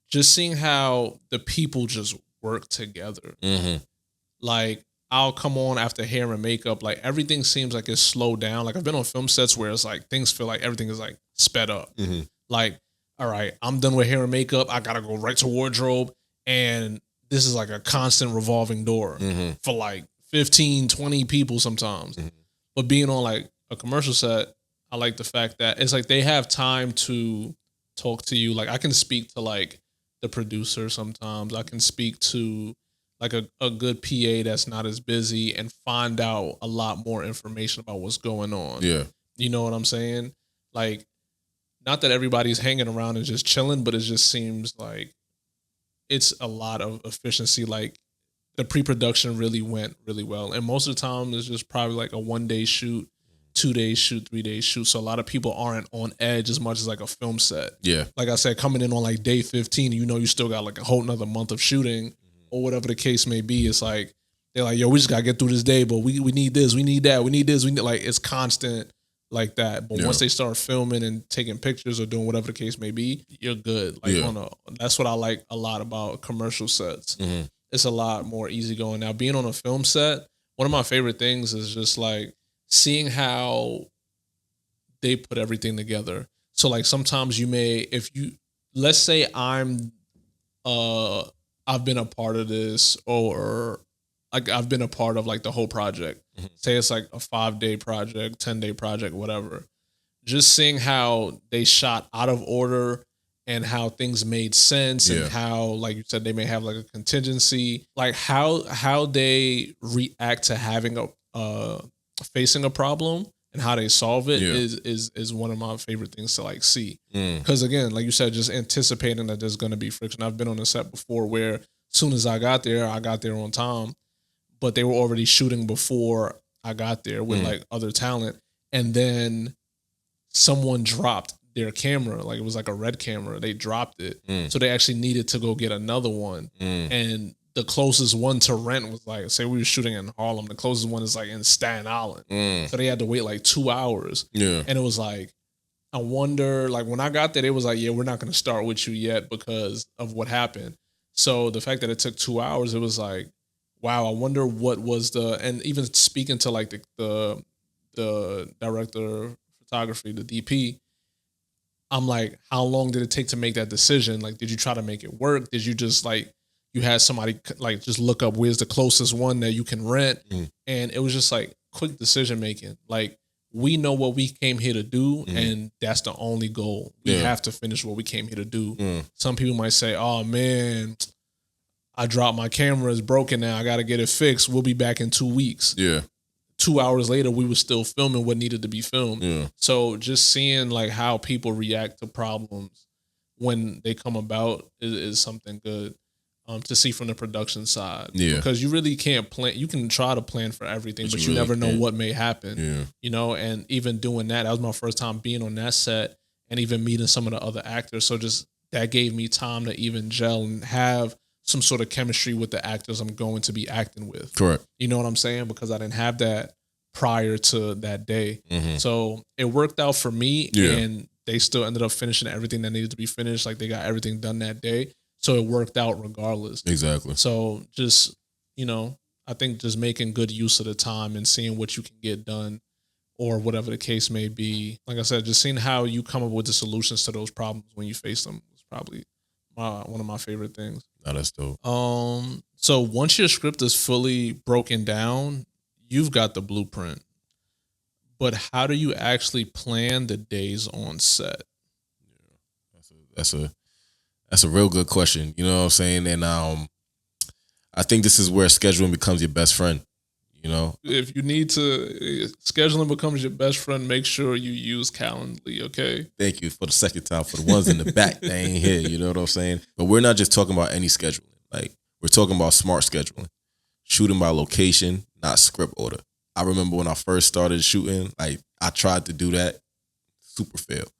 just seeing how the people just work together. Like I'll come on after hair and makeup, like everything seems like it's slowed down. Like I've been on film sets where it's like things feel like everything is like sped up. Like, all right, I'm done with hair and makeup. I gotta go right to wardrobe. And this is like a constant revolving door for like 15, 20 people sometimes. But being on like a commercial set, I like the fact that it's like they have time to talk to you. Like I can speak to like the producer sometimes. I can speak to like a good PA that's not as busy and find out a lot more information about what's going on. Yeah. You know what I'm saying? Like, not that everybody's hanging around and just chilling, but it just seems like it's a lot of efficiency. Like the pre-production really went really well. And most of the time it's just probably like a 1-day shoot, 2-day shoot, 3-day shoot. So a lot of people aren't on edge as much as like a film set. Yeah. Like I said, coming in on like day 15, you know, you still got like a whole nother month of shooting or whatever the case may be. It's like, they're like, yo, we just gotta get through this day, but we need this, we need that, we need this, we need, like, it's constant like that. But once they start filming and taking pictures or doing whatever the case may be, you're good. Like that's what I like a lot about commercial sets. It's a lot more easygoing. Now, being on a film set, one of my favorite things is just like seeing how they put everything together. So like sometimes you may, if you, let's say I've been a part of this, or like I've been a part of like the whole project. Say it's like a 5-day project, 10-day project, whatever. Just seeing how they shot out of order and how things made sense and how, like you said, they may have like a contingency, like how they react to having facing a problem and how they solve it is one of my favorite things to like see. Because again, like you said, just anticipating that there's going to be friction. I've been on a set before where as soon as I got there on time, but they were already shooting before I got there with like other talent. And then someone dropped their camera. Like it was like a red camera. They dropped it. So they actually needed to go get another one. And the closest one to rent was like, say we were shooting in Harlem. The closest one is like in Staten Island. So they had to wait like 2 hours. And it was like, I wonder, like when I got there, it was like, yeah, we're not going to start with you yet because of what happened. So the fact that it took 2 hours, it was like, wow, I wonder what was and even speaking to like the director of photography, the DP, I'm like, how long did it take to make that decision? Like, did you try to make it work? Did you just like, you had somebody like just look up where's the closest one that you can rent? And it was just like quick decision making. Like we know what we came here to do, and that's the only goal. We Yeah. have to finish what we came here to do. Some people might say, oh man, I dropped my camera, it's broken now, I got to get it fixed. We'll be back in 2 weeks. Yeah. 2 hours later, we were still filming what needed to be filmed. Yeah. So just seeing like how people react to problems when they come about is something good to see from the production side. Yeah. Because you really can't plan. You can try to plan for everything, but you really never know can't. what may happen. Yeah. You know, and even doing that was my first time being on that set and even meeting some of the other actors. So just that gave me time to even gel and have some sort of chemistry with the actors I'm going to be acting with. Correct. You know what I'm saying? Because I didn't have that prior to that day. So it worked out for me, and they still ended up finishing everything that needed to be finished. Like they got everything done that day. So it worked out regardless. Exactly. So just, you know, I think just making good use of the time and seeing what you can get done or whatever the case may be. Like I said, just seeing how you come up with the solutions to those problems when you face them is probably one of my favorite things. No, that's dope. So once your script is fully broken down, you've got the blueprint. But how do you actually plan the days on set? That's a real good question. You know what I'm saying? And I think this is where scheduling becomes your best friend. You know, if you need to, scheduling becomes your best friend, make sure you use Calendly, okay? Thank you for the second time. For the ones in the back, they ain't here. You know what I'm saying? But we're not just talking about any scheduling. Like, we're talking about smart scheduling. Shooting by location, not script order. I remember when I first started shooting, like, I tried to do that. Super failed.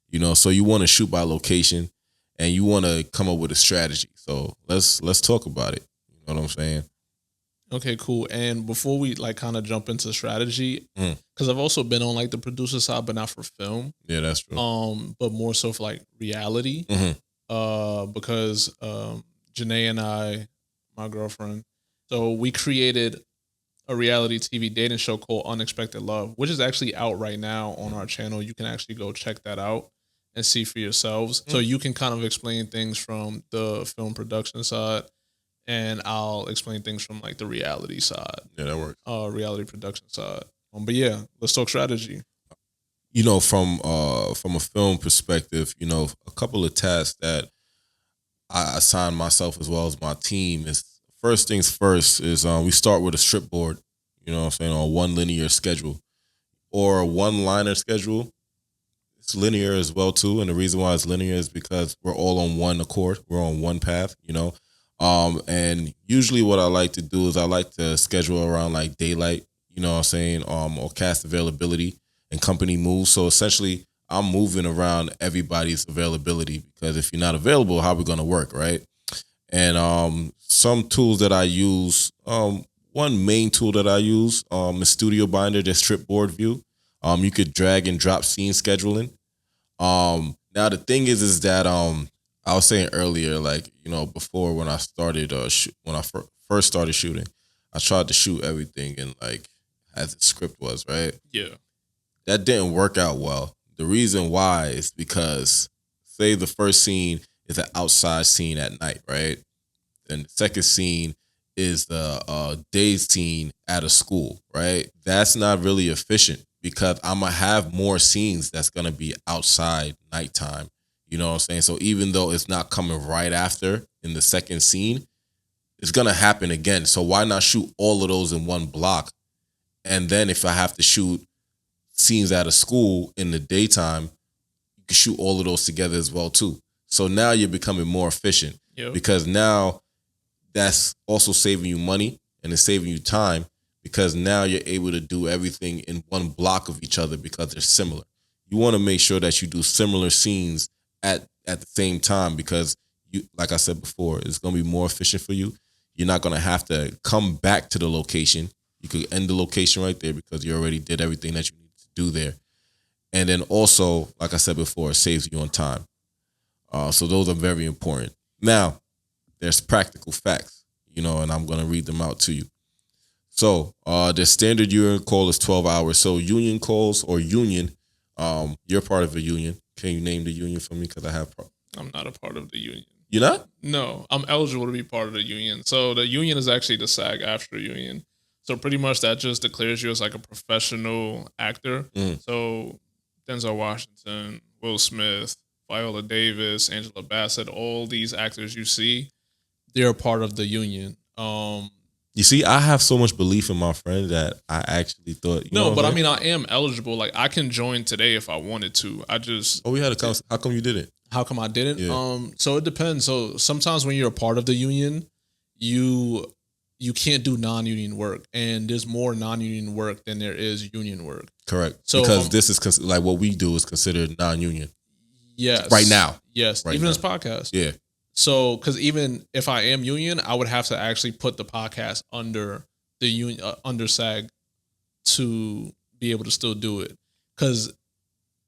You know, so you want to shoot by location and you want to come up with a strategy. So let's talk about it. You know what I'm saying? Okay, cool. And before we like kind of jump into strategy, because I've also been on like the producer side, but not for film. Yeah, that's true. But more so for like reality. Because Janae and I, my girlfriend, so we created a reality TV dating show called Unexpected Love, which is actually out right now on our channel. You can actually go check that out and see for yourselves. So you can kind of explain things from the film production side, and I'll explain things from like the reality side. Yeah, that works. Reality production side. But yeah, let's talk strategy. You know, from a film perspective, you know, a couple of tasks that I assign myself as well as my team is, first things first is we start with a strip board, you know what I'm saying, on one linear schedule or a one-liner schedule. It's linear as well too, and the reason why it's linear is because we're all on one accord. We're on one path, you know. And usually what I like to do is I like to schedule around like daylight, you know what I'm saying, or cast availability and company moves. So essentially I'm moving around everybody's availability, because if you're not available, how are we going to work, right? And some tools that I use, one main tool that I use is Studio Binder, the strip board view. You could drag and drop scene scheduling. Now the thing is that I was saying earlier, like, you know, before when I started when I first started shooting, I tried to shoot everything in like as the script was, right? Yeah. That didn't work out well. The reason why is because, say the first scene is an outside scene at night, right? And the second scene is the day scene at a school, right? That's not really efficient, because I'm going to have more scenes that's going to be outside nighttime. You know what I'm saying? So even though it's not coming right after in the second scene, it's going to happen again. So why not shoot all of those in one block? And then if I have to shoot scenes at a school in the daytime, you can shoot all of those together as well too. So now you're becoming more efficient. Yep. Because now that's also saving you money and it's saving you time, because now you're able to do everything in one block of each other because they're similar. You want to make sure that you do similar scenes at the same time, because you, like I said before, it's going to be more efficient for you. You're not going to have to come back to the location. You could end the location right there because you already did everything that you need to do there. And then also, like I said before, it saves you on time. So those are very important. Now, there's practical facts, you know, and I'm going to read them out to you. So the standard union call is 12 hours. So union calls or union, you're part of a union. Can you name the union for me? Because I have. I'm not a part of the union. You're not? No, I'm eligible to be part of the union. So the union is actually the SAG-AFTRA union. So pretty much that just declares you as like a professional actor. Mm. So Denzel Washington, Will Smith, Viola Davis, Angela Bassett, all these actors you see, they're a part of the union. You see, I have so much belief in my friend that I actually thought. You know No, what but I'm I saying? mean, I am eligible. Like, I can join today if I wanted to. I just, Oh, we had a conversation. How come you didn't? how come I didn't? Yeah. So it depends. So sometimes when you're a part of the union, you can't do non-union work, and there's more non-union work than there is union work. Correct. So because this is like what we do is considered non-union. Yes, Right now. Yes, Right even now. this podcast. Yeah. So, because even if I am union, I would have to actually put the podcast under the union, under SAG, to be able to still do it. Because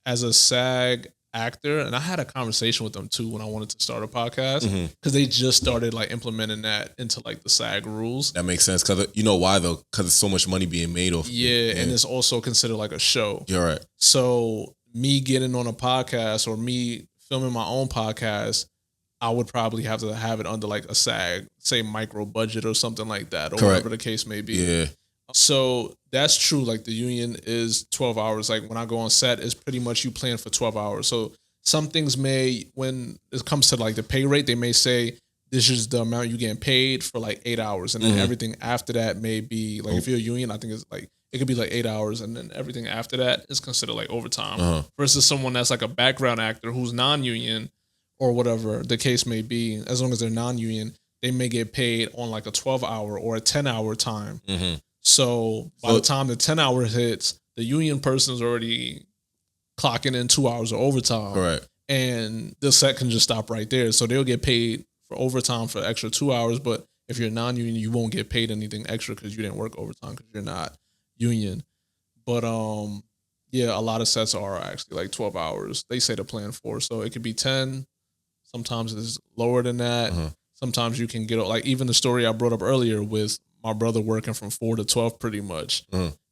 as a SAG actor, and I had a conversation with them too when I wanted to start a podcast, because they just started like implementing that into like the SAG rules. That makes sense. Because you know why though? Because there's so much money being made off. Yeah, and it's also considered like a show. You're right. So me getting on a podcast or me filming my own podcast, I would probably have to have it under like a SAG, say micro budget or something like that, or Correct. whatever the case may be. Yeah. So that's true. Like the union is 12 hours. Like when I go on set, it's pretty much you plan for 12 hours. So some things may, when it comes to like the pay rate, they may say this is the amount you getting paid for like 8 hours. And then everything after that may be like, if you're a union, I think it's like, it could be like 8 hours. And then everything after that is considered like overtime versus someone that's like a background actor who's non-union or whatever the case may be. As long as they're non-union, they may get paid on like a 12-hour or a 10-hour time. So by the time the 10 hours hits, the union person's already clocking in 2 hours of overtime. Correct. And the set can just stop right there. So they'll get paid for overtime for extra 2 hours. But if you're non-union, you won't get paid anything extra because you didn't work overtime because you're not union. But yeah, a lot of sets are actually like 12 hours. They say the plan for. So it could be 10. Sometimes it's lower than that. Sometimes you can get, like even the story I brought up earlier with my brother working from 4 to 12 pretty much.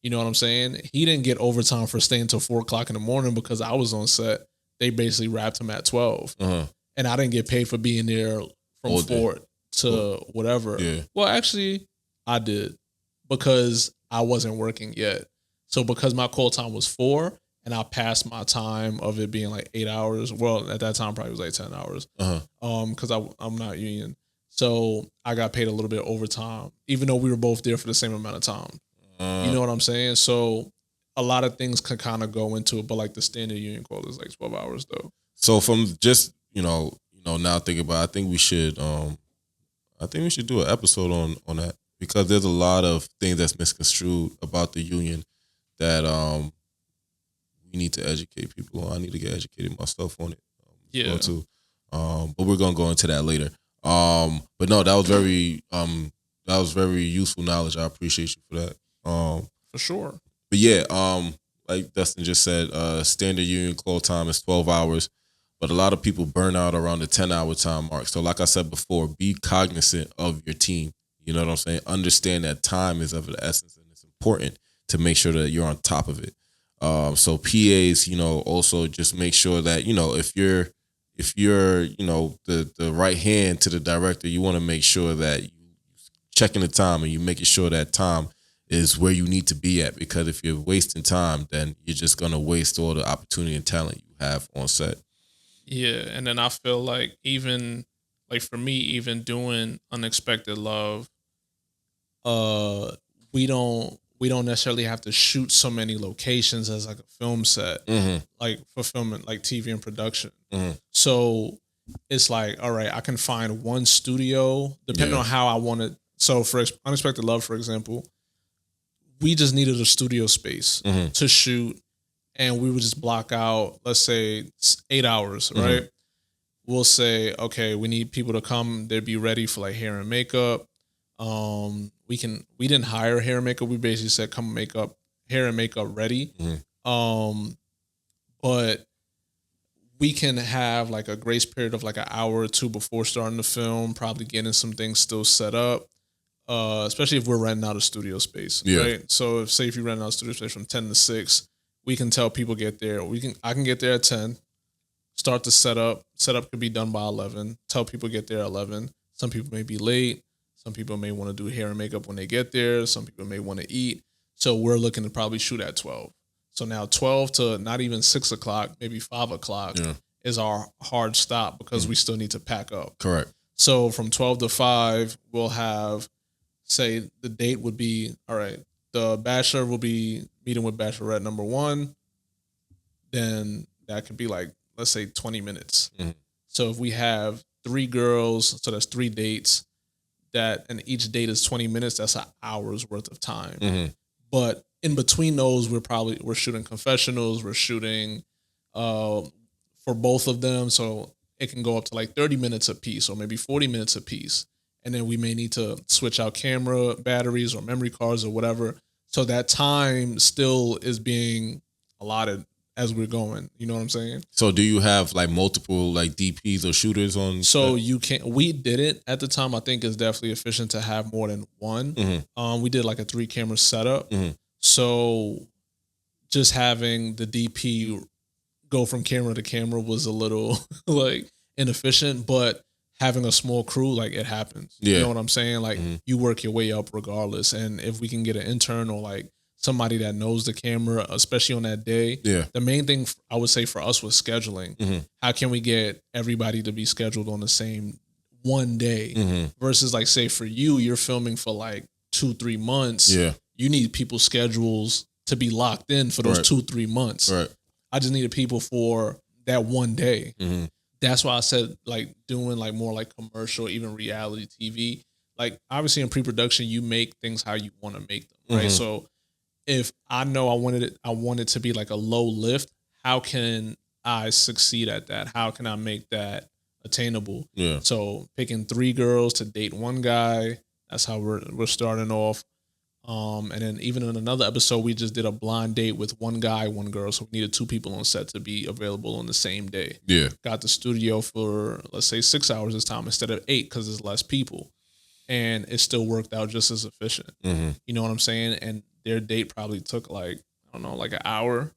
You know what I'm saying? He didn't get overtime for staying till 4 o'clock in the morning because I was on set. They basically wrapped him at 12. And I didn't get paid for being there from All day. 4 to whatever. Yeah. Well, actually, I did because I wasn't working yet. So because my call time was 4 and I passed my time of it being like 8 hours. Well, at that time, probably was like 10 hours. Because I'm not union. So I got paid a little bit overtime, even though we were both there for the same amount of time. You know what I'm saying? So a lot of things can kind of go into it, but like the standard union call is like 12 hours though. So from just now thinking about it, I think we should do an episode on that because there's a lot of things that's misconstrued about the union that we need to educate people on. I need to get educated myself on it. Yeah. Too. But we're gonna go into that later. But no, that was very useful knowledge. I appreciate you for that. For sure. But yeah, like Dustin just said, standard union call time is 12 hours, but a lot of people burn out around the 10-hour time mark. So like I said before, be cognizant of your team. You know what I'm saying? Understand that time is of the essence and it's important to make sure that you're on top of it. So PAs, also just make sure that, if you're the right hand to the director, you want to make sure that you checking the time and you making sure that time is where you need to be at, because if you're wasting time, then you're just going to waste all the opportunity and talent you have on set. Yeah. And then I feel like even like for me, even doing Unexpected Love, we don't necessarily have to shoot so many locations as like a film set, like for filming like TV and production. So it's like, all right, I can find one studio depending on how I want it. So for Unexpected Love, for example, we just needed a studio space to shoot, and we would just block out, let's say 8 hours, right? We'll say, okay, we need people to come. They'd be ready for like hair and makeup. We didn't hire hair and makeup. We basically said, come hair and makeup ready. But we can have like a grace period of like an hour or two before starting the film, probably getting some things still set up. Especially if we're renting out a studio space, right? So if you rent out a studio space from 10 to 6, we can tell people get there. I can get there at 10, start the setup. Setup could be done by 11. Tell people get there at 11. Some people may be late. Some people may want to do hair and makeup when they get there. Some people may want to eat. So we're looking to probably shoot at 12. So now 12 to not even 6 o'clock, maybe 5 o'clock is our hard stop because we still need to pack up. Correct. So from 12 to 5, we'll have, say the date would be, all right, the bachelor will be meeting with bachelorette number 1. Then that could be like, let's say 20 minutes. So if we have 3 girls, so that's 3 dates, and each date is 20 minutes, that's an hour's worth of time. But in between those, we're shooting confessionals, we're shooting for both of them. So it can go up to like 30 minutes a piece or maybe 40 minutes a piece. And then we may need to switch out camera batteries or memory cards or whatever. So that time still is being allotted as we're going. You know what I'm saying? So do you have like multiple like DPs or shooters on? So you can't, we did it at the time. I think it's definitely efficient to have more than one. We did like a 3 camera setup. So just having the DP go from camera to camera was a little like inefficient, but having a small crew, like it happens. You know what I'm saying? Like you work your way up regardless. And if we can get an intern or like somebody that knows the camera, especially on that day, the main thing I would say for us was scheduling. How can we get everybody to be scheduled on the same one day versus like, say for you, you're filming for like 2-3 months. You need people's schedules to be locked in for those 2-3 months. I just needed people for that one day. That's why I said like doing like more like commercial, even reality TV. Like obviously in pre-production, you make things how you want to make them, right? So if I know I want it to be like a low lift, how can I succeed at that? How can I make that attainable? So picking 3 girls to date 1 guy, that's how we're starting off. And then even in another episode, we just did a blind date with 1 guy, 1 girl. So we needed 2 people on set to be available on the same day. Got the studio for, let's say, 6 hours this time instead of 8 because there's less people. And it still worked out just as efficient. You know what I'm saying? And their date probably took like, I don't know, like an hour,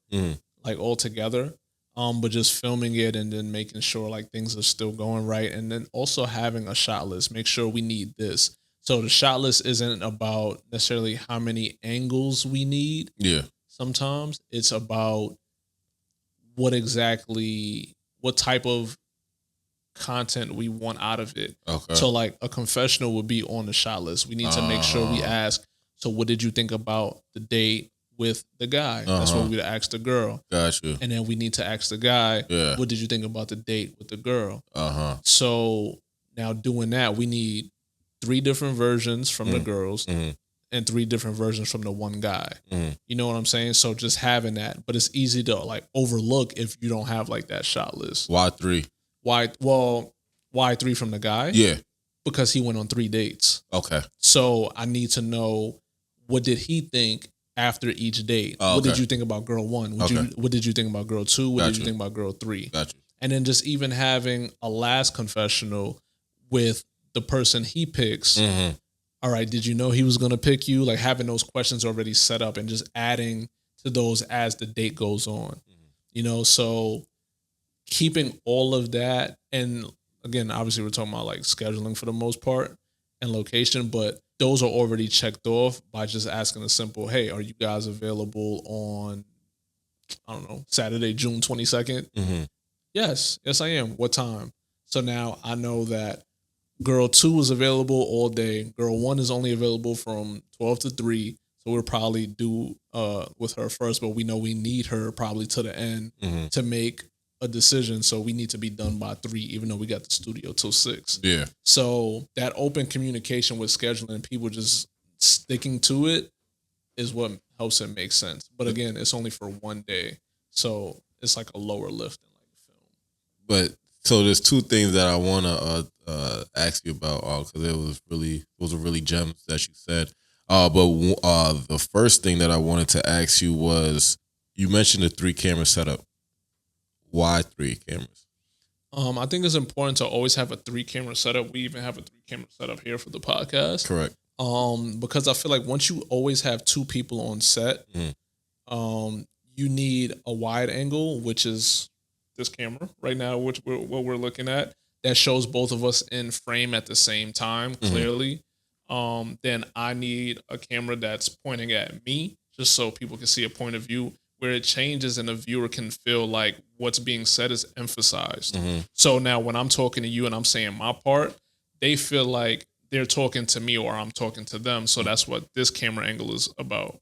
like all together. But just filming it and then making sure like things are still going right. And then also having a shot list, make sure we need this. So the shot list isn't about necessarily how many angles we need. Sometimes it's about what type of content we want out of it. So like a confessional would be on the shot list. We need to make sure we ask, so what did you think about the date with the guy? That's what we'd ask the girl. Gotcha. And then we need to ask the guy, what did you think about the date with the girl? So now doing that, we need 3 different versions from the girls and 3 different versions from the 1 guy. You know what I'm saying? So just having that, but it's easy to like overlook if you don't have like that shot list. Why 3? Why 3 from the guy? Because he went on 3 dates. So I need to know, what did he think after each date? What did you think about girl 1? What did you think about girl 2? What did you think about girl 3? And then just even having a last confessional with the person he picks. All right, did you know he was going to pick you? Like having those questions already set up and just adding to those as the date goes on. You know, so keeping all of that. And again, obviously we're talking about like scheduling for the most part and location, but those are already checked off by just asking a simple, hey, are you guys available on, I don't know, Saturday, June 22nd? Yes, I am. What time? So now I know that girl 2 is available all day. Girl 1 is only available from 12 to 3. So we'll probably do with her first, but we know we need her probably to the end to make a decision. So we need to be done by 3, even though we got the studio till 6. So that open communication with scheduling, people just sticking to it is what helps it make sense. But again, it's only for 1 day. So it's like a lower lift than like film. But so there's 2 things that I want to ask you about, because those are really gems that you said. But the first thing that I wanted to ask you was, you mentioned the 3 camera setup. Why 3 cameras? I think it's important to always have a 3 camera setup. We even have a 3 camera setup here for the podcast. Correct. Because I feel like once you always have 2 people on set, you need a wide angle, which is this camera right now, what we're looking at, that shows both of us in frame at the same time, clearly. then I need a camera that's pointing at me, just so people can see a point of view where it changes and the viewer can feel like what's being said is emphasized. So now when I'm talking to you and I'm saying my part, they feel like they're talking to me or I'm talking to them. So that's what this camera angle is about.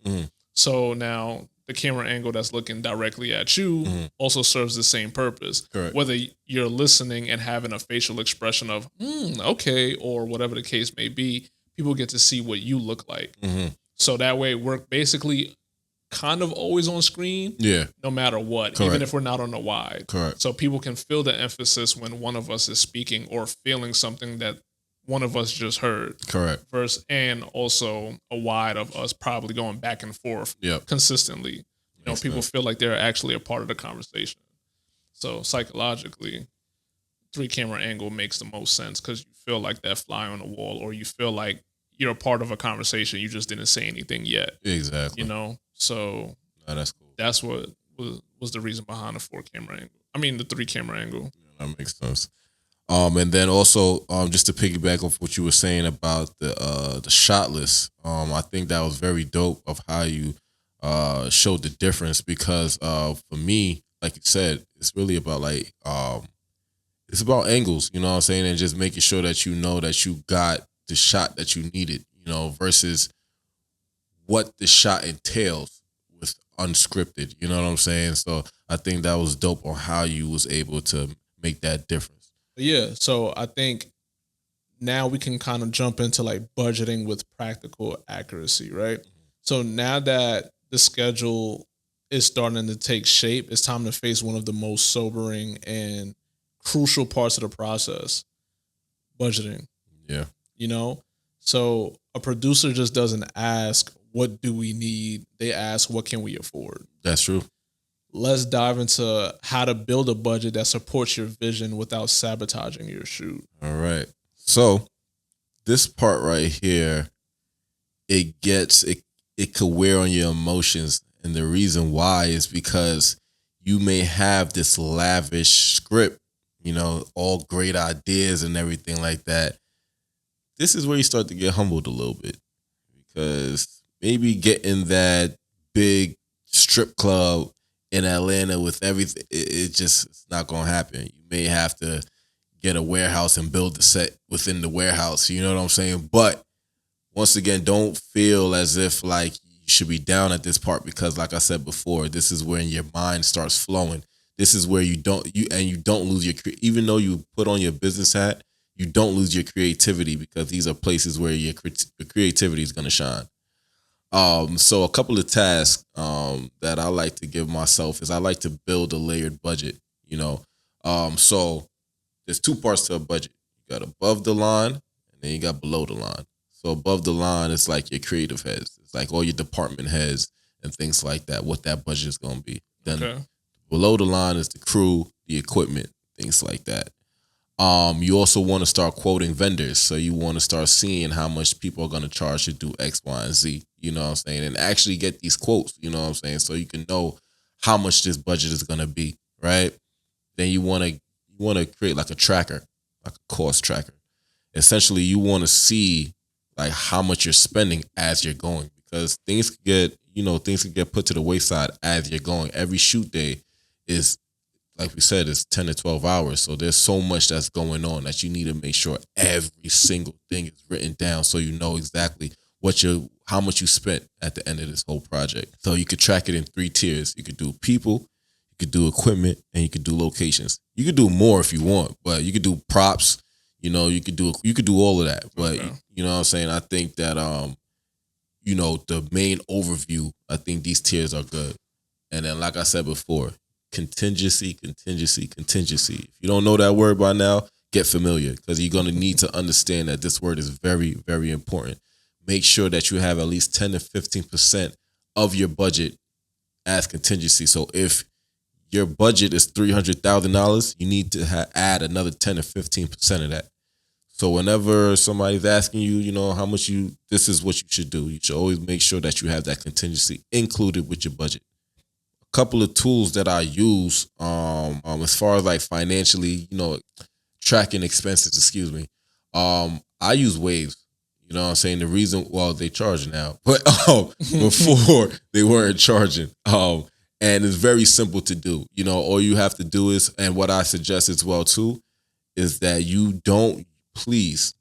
So now the camera angle that's looking directly at you also serves the same purpose. Correct. Whether you're listening and having a facial expression of, okay, or whatever the case may be, people get to see what you look like. So that way we're basically kind of always on screen, no matter what, Correct. even if we're not on the wide. Correct. So people can feel the emphasis when one of us is speaking or feeling something that one of us just heard. Correct. And also a wide of us probably going back and forth consistently. People feel like they're actually a part of the conversation. So psychologically, 3-camera angle makes the most sense because you feel like that fly on the wall, or you feel like you're a part of a conversation. You just didn't say anything yet. Exactly. So that's cool. That's what was the reason behind the 4-camera angle. I mean, the 3-camera angle. Yeah, that makes sense. And then also, just to piggyback off what you were saying about the shot list, I think that was very dope of how you showed the difference because for me, like you said, it's really about it's about angles, you know what I'm saying, and just making sure that you know that you got the shot that you needed, versus what the shot entails with unscripted, you know what I'm saying? So I think that was dope on how you was able to make that difference. Yeah, so I think now we can kind of jump into like budgeting with practical accuracy, right? So now that the schedule is starting to take shape, it's time to face one of the most sobering and crucial parts of the process, budgeting. Yeah. So a producer just doesn't ask, what do we need? They ask, what can we afford? That's true. Let's dive into how to build a budget that supports your vision without sabotaging your shoot. All right. So this part right here, it could wear on your emotions. And the reason why is because you may have this lavish script, all great ideas and everything like that. This is where you start to get humbled a little bit, because maybe getting that big strip club in Atlanta with everything, it's not going to happen. You may have to get a warehouse and build the set within the warehouse. You know what I'm saying? But once again, don't feel as if like you should be down at this part, because like I said before, this is when your mind starts flowing. This is where you don't lose your, even though you put on your business hat, you don't lose your creativity, because these are places where your creativity is going to shine. So a couple of tasks that I like to give myself is I like to build a layered budget, So there's 2 parts to a budget. You got above the line and then you got below the line. So above the line is like your creative heads. It's like all your department heads and things like that, what that budget is going to be. Then below the line is the crew, the equipment, things like that. You also want to start quoting vendors. So you want to start seeing how much people are going to charge to do X, Y, and Z, you know what I'm saying? And actually get these quotes, you know what I'm saying? So you can know how much this budget is going to be, right? Then you want to create like a tracker, like a cost tracker. Essentially, you want to see like how much you're spending as you're going, because things could get put to the wayside as you're going. Every shoot day is, like we said, it's 10 to 12 hours. So there's so much that's going on that you need to make sure every single thing is written down, so you know exactly how much you spent at the end of this whole project. So you could track it in 3 tiers. You could do people, you could do equipment, and you could do locations. You could do more if you want, but you could do props. You could do all of that. But you know what I'm saying? I think that the main overview, I think these tiers are good. And then, like I said before, contingency. If you don't know that word by now, get familiar, because you're going to need to understand that this word is very, very important. Make sure that you have at least 10 to 15% of your budget as contingency. So if your budget is $300,000, you need to add another 10 to 15% of that. So whenever somebody's asking you, how much this is what you should do. You should always make sure that you have that contingency included with your budget. Couple of tools that I use as far as like financially, tracking expenses, I use Waves. You know what I'm saying? The reason, well, they charge now, but before they weren't charging. And it's very simple to do. You know, all you have to do is, and what I suggest as well too, is that you don't, please,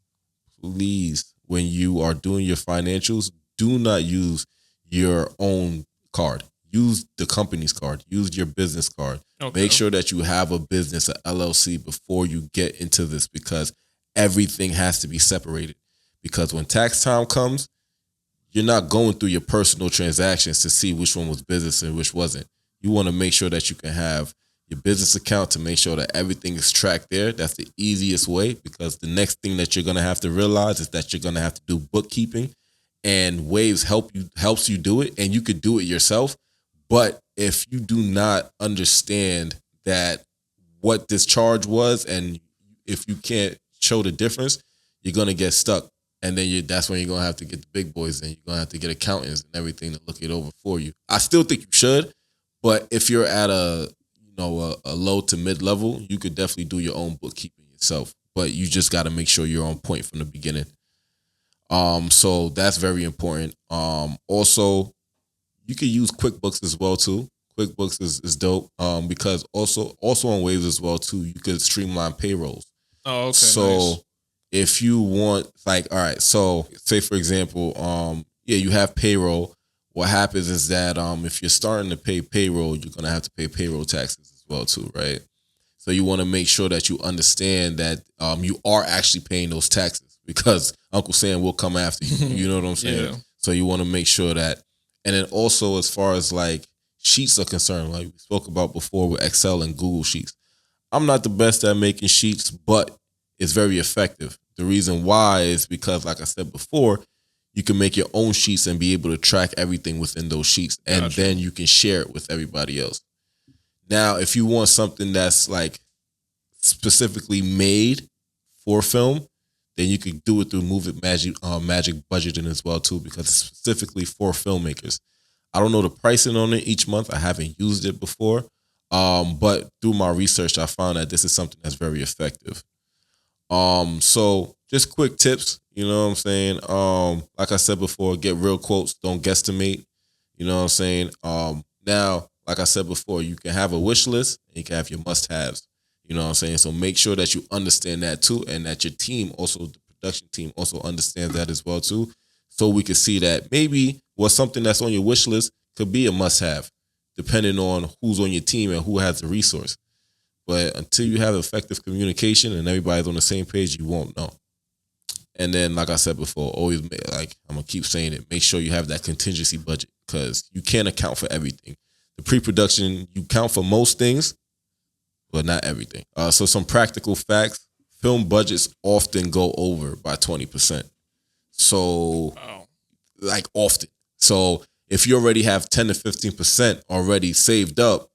when you are doing your financials, do not use your own card. Use the company's card. Use your business card. Okay. Make sure that you have a business, a LLC, before you get into this, because everything has to be separated. Because when tax time comes, you're not going through your personal transactions to see which one was business and which wasn't. You want to make sure that you can have your business account to make sure that everything is tracked there. That's the easiest way, because the next thing that you're going to have to realize is that you're going to have to do bookkeeping, and Waves helps you do it, and you could do it yourself. But if you do not understand that what this charge was, and if you can't show the difference, you're going to get stuck. And then that's when you're going to have to get the big boys in. You're going to have to get accountants and everything to look it over for you. I still think you should, but if you're at a low to mid level, you could definitely do your own bookkeeping yourself. But you just got to make sure you're on point from the beginning. So that's very important. Also, you could use QuickBooks as well too. QuickBooks is dope. Because also on Waves as well too, you could streamline payrolls. Oh, okay. So nice. If you want, like, all right, so say for example, you have payroll. What happens is that if you're starting to pay payroll, you're gonna have to pay payroll taxes as well too, right? So you want to make sure that you understand that you are actually paying those taxes, because Uncle Sam will come after you. You know what I'm saying? Yeah. So you want to make sure that, and then also as far as like sheets are concerned, like we spoke about before with Excel and Google Sheets. I'm not the best at making sheets, but it's very effective. The reason why is because, like I said before, you can make your own sheets and be able to track everything within those sheets. And Gotcha. then you can share it with everybody else. Now, if you want something that's like specifically made for film, then you could do it through Magic Budgeting as well too, because it's specifically for filmmakers. I don't know the pricing on it each month. I haven't used it before. But through my research, I found that this is something that's very effective. So just quick tips, you know what I'm saying? Like I said before, get real quotes, don't guesstimate, you know what I'm saying? Now, like I said before, you can have a wish list and you can have your must-haves, you know what I'm saying? So make sure that you understand that too, and that your team also, the production team also understands that as well too. So we can see that maybe what's something that's on your wish list could be a must-have, depending on who's on your team and who has the resource. But until you have effective communication and everybody's on the same page, you won't know. And then, like I said before, always, like I'm going to keep saying it, make sure you have that contingency budget, because you can't account for everything. The pre-production, you count for most things, but not everything. So some practical facts, film budgets often go over by 20%. So, like often. So if you already have 10 to 15% already saved up,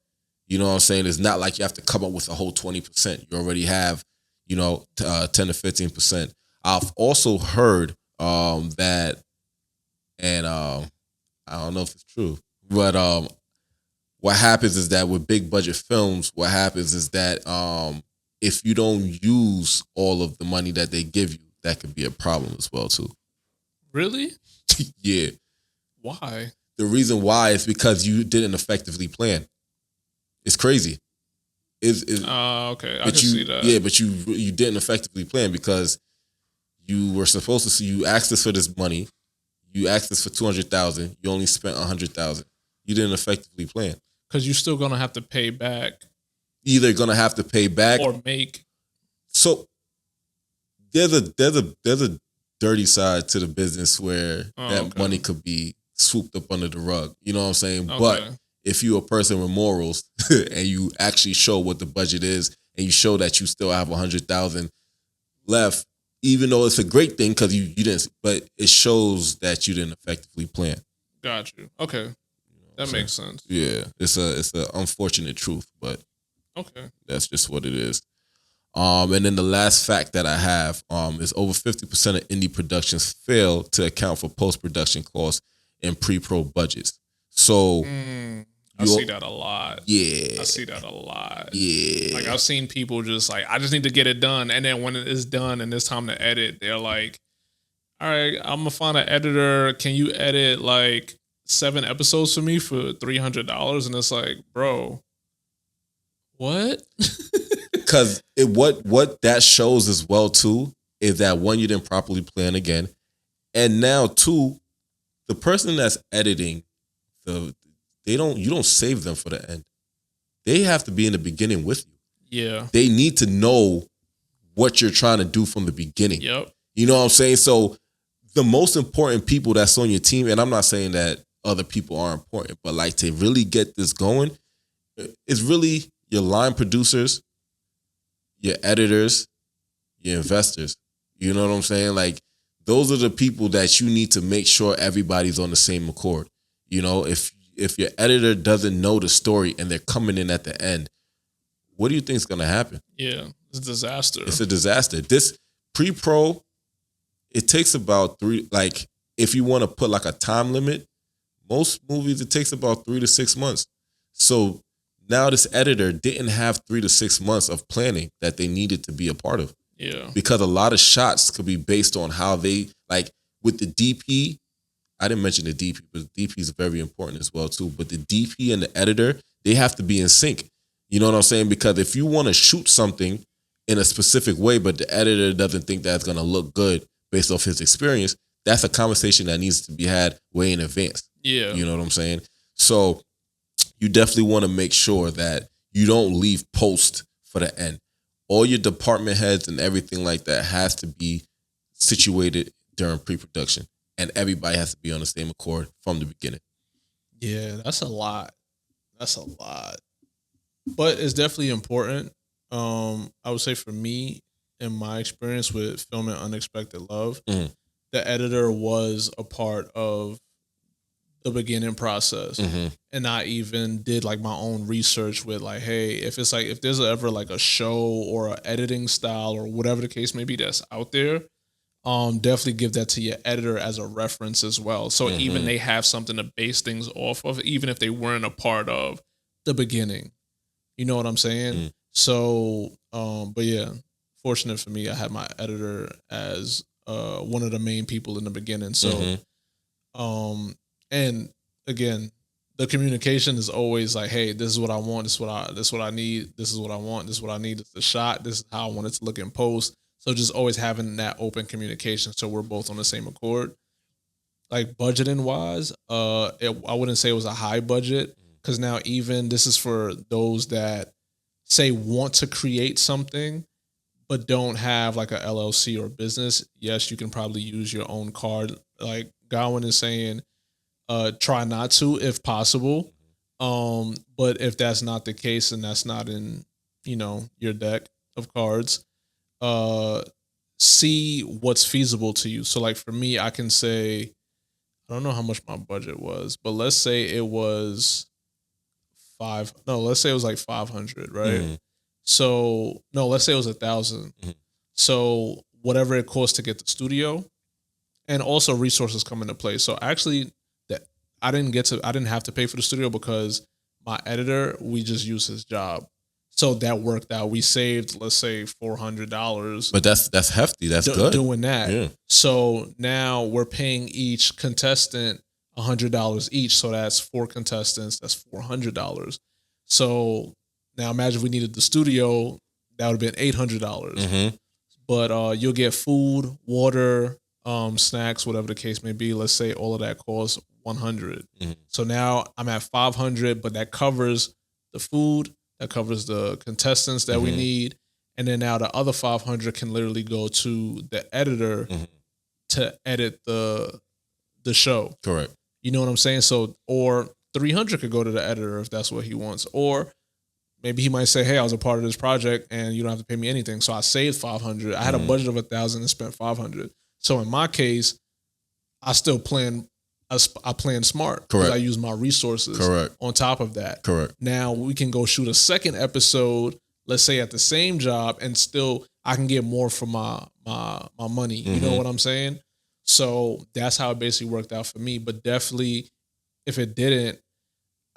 you know what I'm saying? It's not like you have to come up with a whole 20%. You already have, 10 to 15%. I've also heard that, and I don't know if it's true, but what happens is that with big budget films, what happens is that if you don't use all of the money that they give you, that could be a problem as well too. Really? Yeah. Why? The reason why is because you didn't effectively plan. It's crazy. Okay. I can see that. Yeah, but you didn't effectively plan, because you were supposed to see, you asked us for this money. You asked us for $200,000. You only spent $100,000. You didn't effectively plan. Because you're still going to have to pay back. Either going to have to pay back or make. So there's a dirty side to the business where money could be swooped up under the rug. You know what I'm saying? Okay. But if you're a person with morals and you actually show what the budget is, and you show that you still have $100,000 left, even though it's a great thing because you didn't, but it shows that you didn't effectively plan. Got you. Okay. That makes sense. Yeah. It's a unfortunate truth, but okay, that's just what it is. And then the last fact that I have is over 50% of indie productions fail to account for post-production costs and pre-pro budgets. So I see that a lot. Yeah. I see that a lot. Yeah. Like I've seen people just like, I just need to get it done. And then when it is done and it's time to edit, they're like, all right, I'm gonna find an editor. Can you edit like 7 episodes for me for $300? And it's like, bro, what? Because what that shows as well too is that one, you didn't properly plan again, and now two, the person that's editing you don't save them for the end. They have to be in the beginning with you. Yeah. They need to know what you're trying to do from the beginning. Yep. You know what I'm saying? So the most important people that's on your team, and I'm not saying that other people are important, but like to really get this going, it's really your line producers, your editors, your investors. You know what I'm saying? Like those are the people that you need to make sure everybody's on the same accord. You know, if your editor doesn't know the story and they're coming in at the end, what do you think is going to happen? Yeah, it's a disaster. It's a disaster. This pre-pro, it takes about if you want to put like a time limit, most movies, it takes about 3 to 6 months. So now this editor didn't have 3 to 6 months of planning that they needed to be a part of. Yeah. Because a lot of shots could be based on how they, like with the DP, I didn't mention the DP, but the DP is very important as well too. But the DP and the editor, they have to be in sync. You know what I'm saying? Because if you want to shoot something in a specific way, but the editor doesn't think that's going to look good based off his experience, that's a conversation that needs to be had way in advance. Yeah. You know what I'm saying? So you definitely want to make sure that you don't leave post for the end. All your department heads and everything like that has to be situated during pre-production. And everybody has to be on the same accord from the beginning. Yeah, that's a lot. That's a lot. But it's definitely important. I would say for me, in my experience with filming Unexpected Love, the editor was a part of the beginning process. And I even did like my own research with like, hey, if there's ever like a show or an editing style or whatever the case may be that's out there, definitely give that to your editor as a reference as well. So even they have something to base things off of, even if they weren't a part of the beginning. You know what I'm saying? So, but yeah, fortunate for me, I had my editor as one of the main people in the beginning. So, and again, the communication is always like, hey, this is what I want, this is what I need, this is what I want, this is what I need, this is the shot, this is how I want it to look in post. So just always having that open communication so we're both on the same accord. Like budgeting wise, I wouldn't say it was a high budget because now even this is for those that say want to create something but don't have like a LLC or business. Yes, you can probably use your own card. Like Godwin is saying, try not to if possible. But if that's not the case and that's not in, your deck of cards, see what's feasible to you. So like for me, I can say, I don't know how much my budget was, but let's say it was let's say it was like 500, right? So no, let's say it was 1,000. So whatever it costs to get the studio and also resources come into play. So actually that I didn't have to pay for the studio because my editor, we just used his job. So that worked out. We saved, let's say, $400. But that's hefty. That's good. Doing that. Yeah. So now we're paying each contestant $100 each. So that's 4 contestants. That's $400. So now imagine if we needed the studio, that would have been $800. But you'll get food, water, snacks, whatever the case may be. Let's say all of that costs $100. So now I'm at $500, but that covers the food. That covers the contestants that we need. And then now the other $500 can literally go to the editor to edit the show. Correct. You know what I'm saying? So, or $300 could go to the editor if that's what he wants. Or maybe he might say, hey, I was a part of this project and you don't have to pay me anything. So I saved $500. I had a budget of $1,000 and spent $500. So in my case, I still plan smart. Correct. I use my resources. Correct. On top of that. Correct. Now we can go shoot a second episode, let's say at the same job, and still I can get more for my money. You know what I'm saying? So that's how it basically worked out for me. But definitely, if it didn't,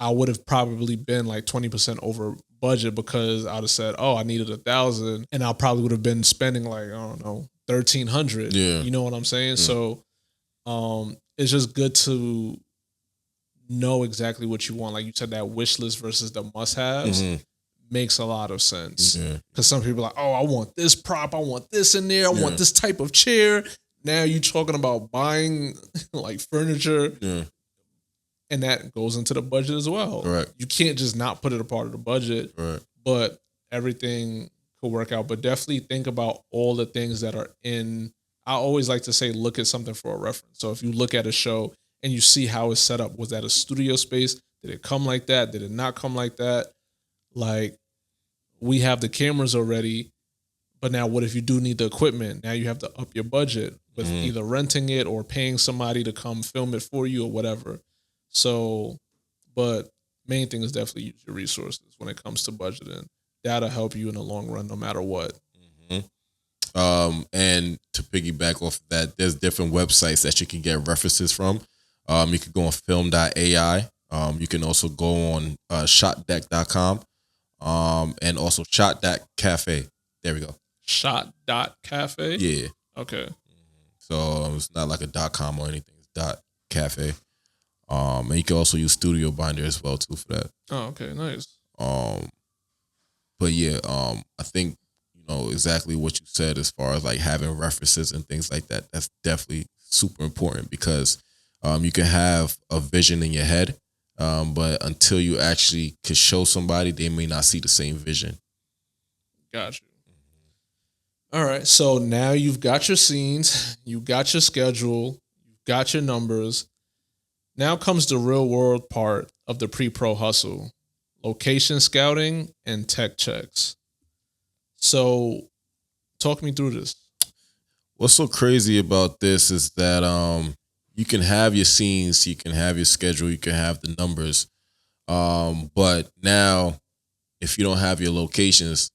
I would have probably been like 20% over budget because I would have said, oh, I needed 1,000, and I probably would have been spending like, I don't know, $1,300. Yeah. You know what I'm saying? So it's just good to know exactly what you want. Like you said, that wish list versus the must-haves makes a lot of sense. Because some people are like, oh, I want this prop, I want this in there, I want this type of chair. Now you're talking about buying like furniture. And that goes into the budget as well. Right. You can't just not put it a part of the budget. Right. But everything could work out. But definitely think about all the things that are in. I always like to say, look at something for a reference. So if you look at a show and you see how it's set up, was that a studio space? Did it come like that? Did it not come like that? Like, we have the cameras already, but now what if you do need the equipment? Now you have to up your budget with either renting it or paying somebody to come film it for you or whatever. So, but main thing is definitely use your resources when it comes to budgeting. That'll help you in the long run, no matter what. And to piggyback off of that, there's different websites that you can get references from. You can go on film.ai. You can also go on shotdeck.com. And also shot.cafe. There we go. Shot.cafe? Yeah. Okay. So it's not like a .com or anything. It's .cafe. And you can also use Studio Binder as well too for that. Oh, okay, nice. But yeah, I think you know exactly what you said as far as like having references and things like that. That's definitely super important because you can have a vision in your head, but until you actually could show somebody, they may not see the same vision. Got you. All right, so now you've got your scenes, you got your schedule, you've got your numbers. Now comes the real world part of the pre-pro hustle: location scouting and tech checks. So talk me through this. What's so crazy about this is that you can have your scenes, you can have your schedule, you can have the numbers. But now if you don't have your locations,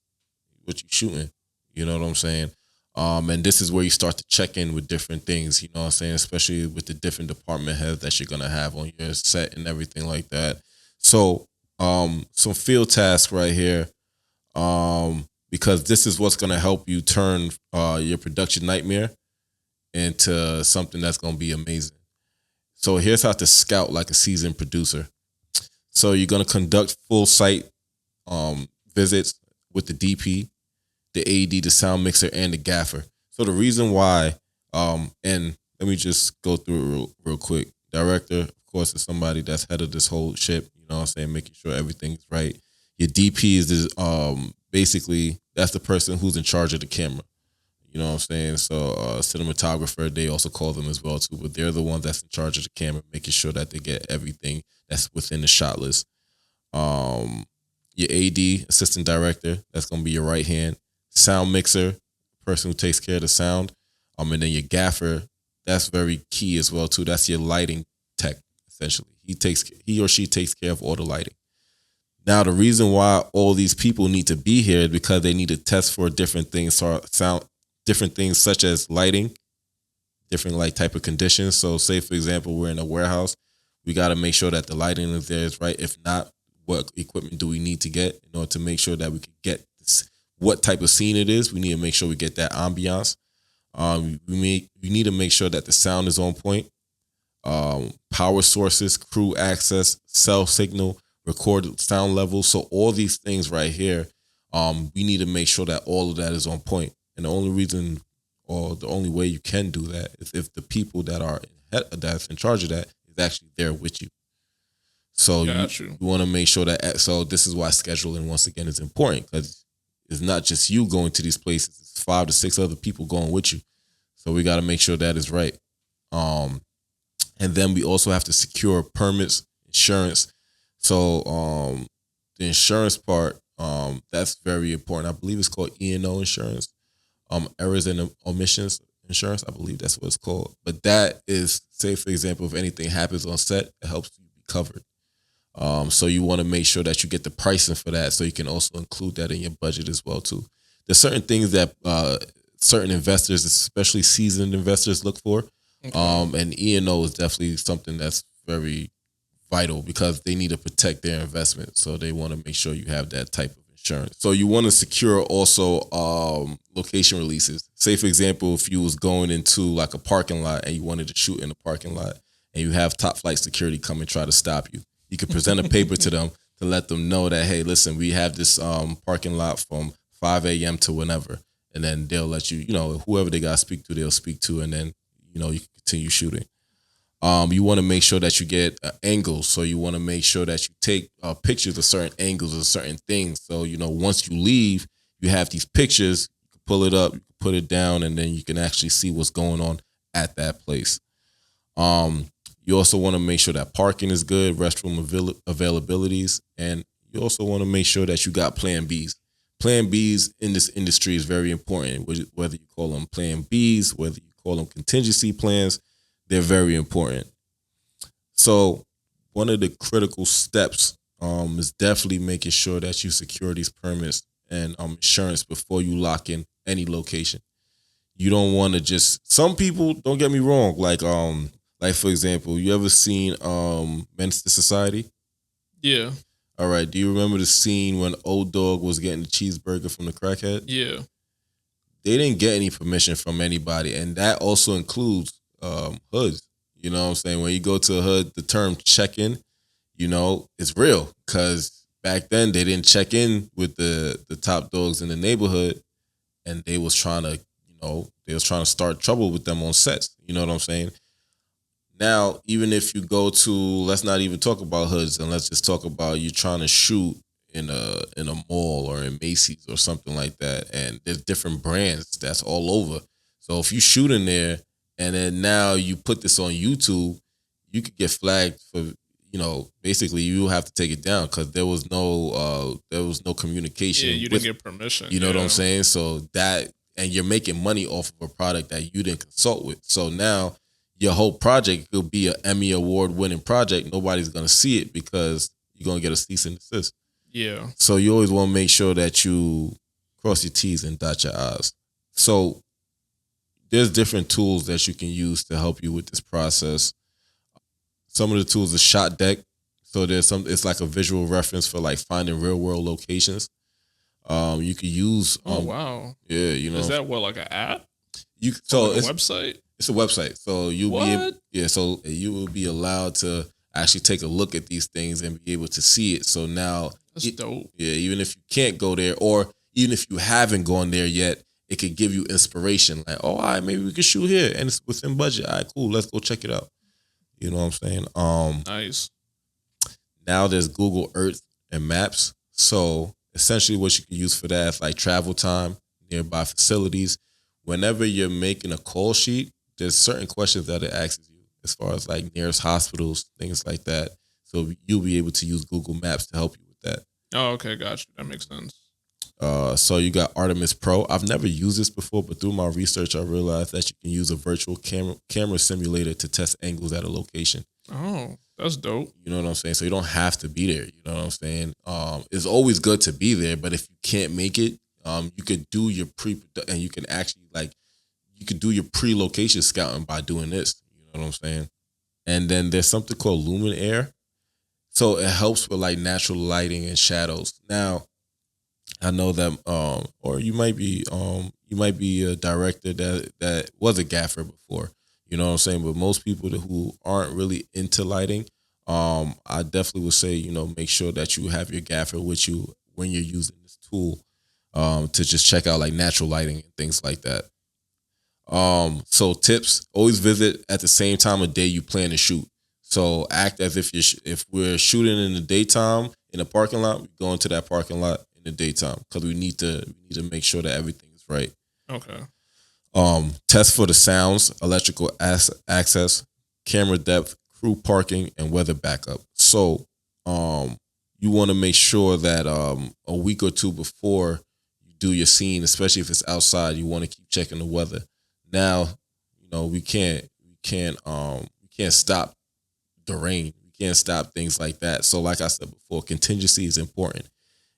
what you shooting? You know what I'm saying? And this is where you start to check in with different things, you know what I'm saying? Especially with the different department heads that you're going to have on your set and everything like that. So some field tasks right here, because this is what's going to help you turn your production nightmare into something that's going to be amazing. So here's how to scout like a seasoned producer. So you're going to conduct full site visits with the DP, the AD, the sound mixer, and the gaffer. So the reason why, and let me just go through it real quick. Director, of course, is somebody that's head of this whole ship, you know what I'm saying, making sure everything's right. Your DP is this, basically, that's the person who's in charge of the camera. You know what I'm saying? So cinematographer, they also call them as well too, but they're the ones that's in charge of the camera, making sure that they get everything that's within the shot list. Your AD, assistant director, that's going to be your right hand. Sound mixer, person who takes care of the sound. And then your gaffer, that's very key as well too. That's your lighting tech, essentially. He or she takes care of all the lighting. Now, the reason why all these people need to be here is because they need to test for different things, different things such as lighting, different like type of conditions. So say, for example, we're in a warehouse. We got to make sure that the lighting is there is right. If not, what equipment do we need to get in order to make sure that we can get this, what type of scene it is? We need to make sure we get that ambiance. We need to make sure that the sound is on point. Power sources, crew access, cell signal, recorded sound levels. So all these things right here, we need to make sure that all of that is on point. And the only reason or the only way you can do that is if the people that's in charge of that is actually there with you. So you want to make sure that, so this is why scheduling once again is important, because it's not just you going to these places, it's 5 to 6 other people going with you. So we got to make sure that is right. And then we also have to secure permits, insurance. So the insurance part, that's very important. I believe it's called E&O insurance. Errors and omissions insurance, I believe that's what it's called. But that is, say for example, if anything happens on set, it helps you be covered. So you want to make sure that you get the pricing for that, so you can also include that in your budget as well too. There's certain things that certain investors, especially seasoned investors, look for. Okay. And E&O is definitely something that's very vital because they need to protect their investment. So they want to make sure you have that type of insurance. So you want to secure also location releases. Say for example, if you was going into like a parking lot and you wanted to shoot in a parking lot and you have top flight security come and try to stop you, you could present a paper to them to let them know that, hey, listen, we have this parking lot from 5 a.m. to whenever. And then they'll let you, whoever they got to speak to, they'll speak to. And then, you can continue shooting. You want to make sure that you get angles. So you want to make sure that you take pictures of certain angles of certain things. So, once you leave, you have these pictures, you can pull it up, you can put it down, and then you can actually see what's going on at that place. You also want to make sure that parking is good, restroom availabilities, and you also want to make sure that you got plan Bs. Plan Bs in this industry is very important, whether you call them plan Bs, whether you call them contingency plans, they're very important. So one of the critical steps is definitely making sure that you secure these permits and insurance before you lock in any location. You don't want to just, some people, don't get me wrong, like for example, you ever seen Menace to Society? Yeah. All right. Do you remember the scene when Old Dog was getting the cheeseburger from the crackhead? Yeah. They didn't get any permission from anybody, and that also includes hoods. You know what I'm saying? When you go to a hood, the term check-in, it's real, because back then they didn't check in with the top dogs in the neighborhood, and they was trying to start trouble with them on sets. You know what I'm saying? Now, even if you go to, let's not even talk about hoods, and let's just talk about you trying to shoot in a mall or in Macy's or something like that, and there's different brands that's all over. So if you shoot in there and then now you put this on YouTube, you could get flagged for, basically you have to take it down because there was no communication. Yeah, you didn't get permission. You know what I'm saying? So that, and you're making money off of a product that you didn't consult with. So now your whole project could be an Emmy Award winning project. Nobody's gonna see it because you're gonna get a cease and desist. Yeah. So you always want to make sure that you cross your T's and dot your I's. So there's different tools that you can use to help you with this process. Some of the tools are Shot Deck. So it's like a visual reference for like finding real world locations. You could use. Oh wow. Yeah, Is that like an app? It's a website. It's a website. So you will be allowed to actually take a look at these things and be able to see it. So now that's dope. Yeah, even if you can't go there, or even if you haven't gone there yet, it could give you inspiration. Like, oh, all right, maybe we could shoot here and it's within budget. All right, cool. Let's go check it out. You know what I'm saying? Nice. Now there's Google Earth and Maps. So essentially what you can use for that is like travel time, nearby facilities. Whenever you're making a call sheet, there's certain questions that it asks you as far as like nearest hospitals, things like that. So you'll be able to use Google Maps to help you with that. Oh, okay. Gotcha. That makes sense. So you got Artemis Pro. I've never used this before, but through my research, I realized that you can use a virtual camera simulator to test angles at a location. Oh, that's dope. You know what I'm saying? So you don't have to be there. You know what I'm saying? It's always good to be there, but if you can't make it, you could do your and you can actually you could do your pre-location scouting by doing this. You know what I'm saying? And then there's something called Lumen Air. So it helps with like natural lighting and shadows. Now, I know that, or you might be a director that was a gaffer before. You know what I'm saying? But most people who aren't really into lighting, I definitely would say, make sure that you have your gaffer with you when you're using this tool, to just check out like natural lighting and things like that. So tips: always visit at the same time of day you plan to shoot. So act as if we're shooting in the daytime in a parking lot, we go into that parking lot in the daytime because we need to make sure that everything is right. Okay. Test for the sounds, electrical access, camera depth, crew parking, and weather backup. So you want to make sure that a week or two before you do your scene, especially if it's outside, you want to keep checking the weather. Now, we can't stop the rain. We can't stop things like that. So like I said before, contingency is important.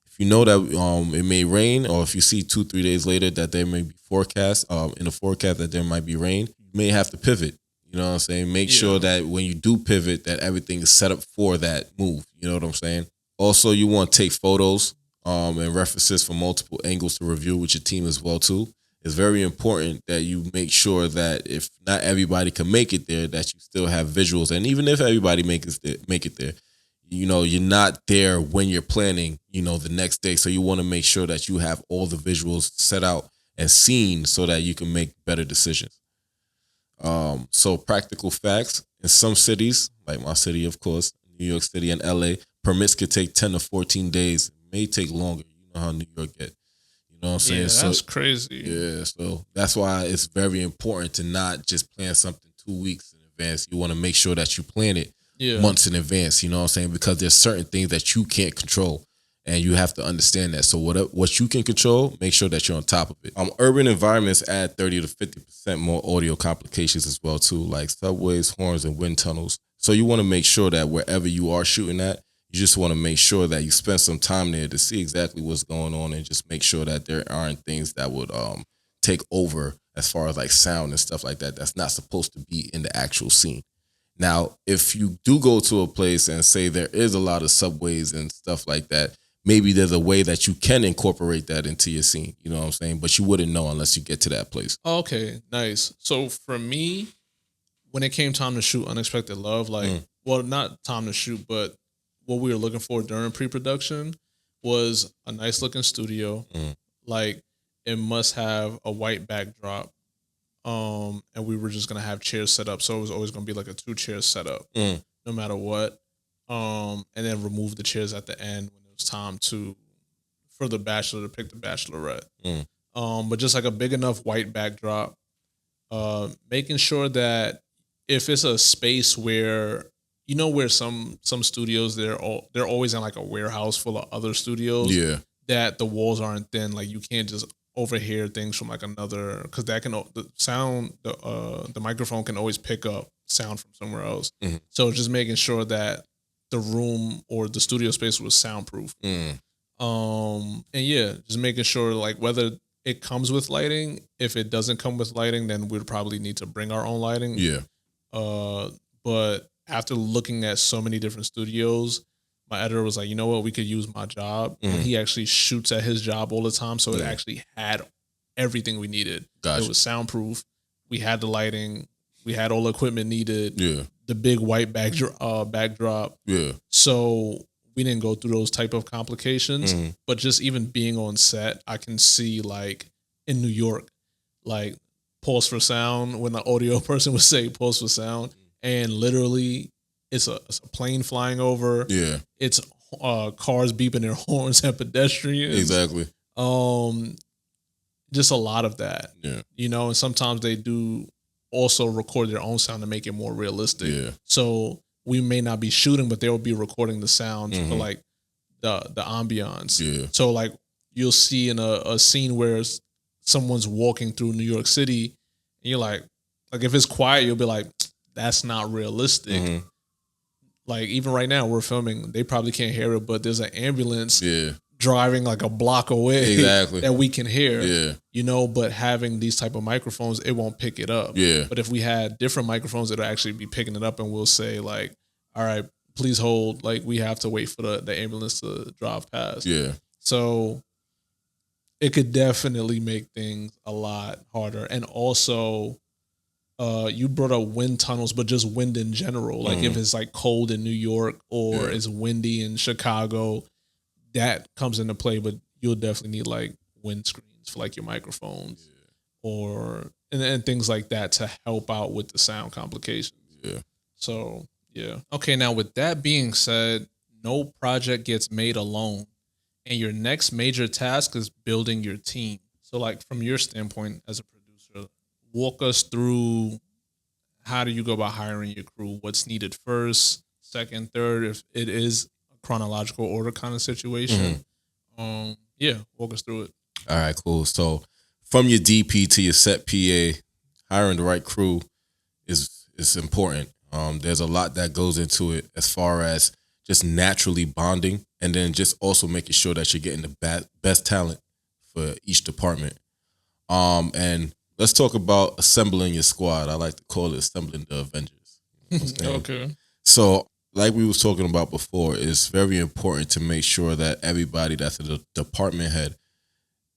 If you know that it may rain, or if you see 2-3 days later that there may be in the forecast that there might be rain, you may have to pivot. You know what I'm saying? Make sure that when you do pivot, that everything is set up for that move. You know what I'm saying? Also, you want to take photos. and references from multiple angles to review with your team as well too. It's very important that you make sure that if not everybody can make it there, that you still have visuals. And even if everybody make it there, you're not there when you're planning, the next day. So you want to make sure that you have all the visuals set out and seen so that you can make better decisions. So practical facts, in some cities, like my city, of course, New York City and LA, permits could take 10 to 14 days. It may take longer. You know how New York get. You know what I'm saying? Yeah, that's crazy. Yeah, so that's why it's very important to not just plan something 2 weeks in advance. You want to make sure that you plan it months in advance, you know what I'm saying? Because there's certain things that you can't control, and you have to understand that. So what you can control, make sure that you're on top of it. Urban environments add 30 to 50% more audio complications as well too, like subways, horns, and wind tunnels. So you want to make sure that wherever you are shooting at, you just want to make sure that you spend some time there to see exactly what's going on, and just make sure that there aren't things that would take over as far as like sound and stuff like that that's not supposed to be in the actual scene. Now, if you do go to a place and say there is a lot of subways and stuff like that, maybe there's a way that you can incorporate that into your scene. You know what I'm saying? But you wouldn't know unless you get to that place. Okay, nice. So for me, when it came time to shoot Unexpected Love, well, not time to shoot, but what we were looking for during pre-production was a nice looking studio. Like, it must have a white backdrop. And we were just gonna have chairs set up, so it was always gonna be like a 2-chair setup, no matter what. And then remove the chairs at the end when it was time for the bachelor to pick the bachelorette. But just like a big enough white backdrop, making sure that if it's a space where where some studios they're always in like a warehouse full of other studios, that the walls aren't thin, like you can't just overhear things from like another, because that can the microphone can always pick up sound from somewhere else. So just making sure that the room or the studio space was soundproof. And just making sure like whether it comes with lighting. If it doesn't come with lighting, then we'd probably need to bring our own lighting. But after looking at so many different studios, my editor was like, you know what, we could use my job. And he actually shoots at his job all the time. So it actually had everything we needed. It was soundproof. We had the lighting. We had all the equipment needed. The big white backdrop. So we didn't go through those type of complications. But just even being on set, I can see like in New York, like pause for sound, when the audio person would say pause for sound. And literally it's a plane flying over. It's cars beeping their horns at pedestrians. Exactly. Just a lot of that. And sometimes they do also record their own sound to make it more realistic. So we may not be shooting, but they'll be recording the sounds for like the ambiance. So like you'll see in a scene where someone's walking through New York City, and you're like if it's quiet, you'll be like, that's not realistic. Like even right now we're filming, they probably can't hear it, but there's an ambulance driving like a block away that we can hear. But having these type of microphones, it won't pick it up. But if we had different microphones, it'll actually be picking it up, and we'll say like, all right, please hold, like we have to wait for the ambulance to drive past. So it could definitely make things a lot harder. And also you brought up wind tunnels, but just wind in general. Like if it's like cold in New York or it's windy in Chicago, that comes into play. But you'll definitely need like wind screens for like your microphones or and things like that to help out with the sound complications. So okay. Now with that being said, no project gets made alone, and your next major task is building your team. So like from your standpoint as a producer, walk us through how do you go about hiring your crew? What's needed first, second, third, if it is a chronological order kind of situation. Walk us through it. All right, cool. So from your DP to your set PA, hiring the right crew is important. There's a lot that goes into it as far as just naturally bonding, and then just also making sure that you're getting the best talent for each department. And let's talk about assembling your squad. I like to call it assembling the Avengers. You know what I'm saying? Okay. So like we was talking about before, it's very important to make sure that everybody that's a department head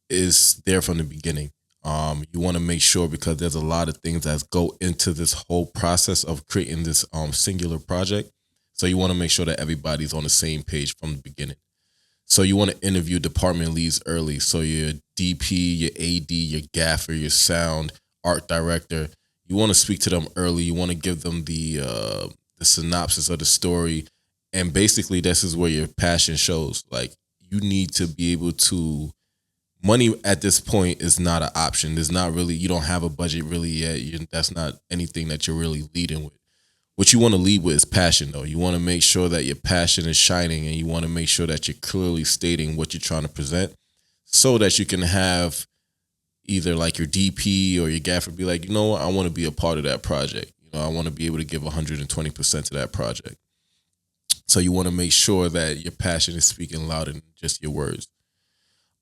is there from the beginning. You want to make sure, because there's a lot of things that go into this whole process of creating this singular project. So you want to make sure that everybody's on the same page from the beginning. So you want to interview department leads early. So your DP, your AD, your gaffer, your sound, art director, you want to speak to them early. You want to give them the synopsis of the story. And basically, this is where your passion shows. Like, you need to be able to, money at this point is not an option. There's not really, you don't have a budget really yet. That's not anything that you're really leading with. What you want to lead with is passion, though. You want to make sure that your passion is shining, and you want to make sure that you're clearly stating what you're trying to present, so that you can have either like your DP or your gaffer be like, you know what, I want to be a part of that project. You know, I want to be able to give 120% to that project. So you want to make sure that your passion is speaking louder than just your words.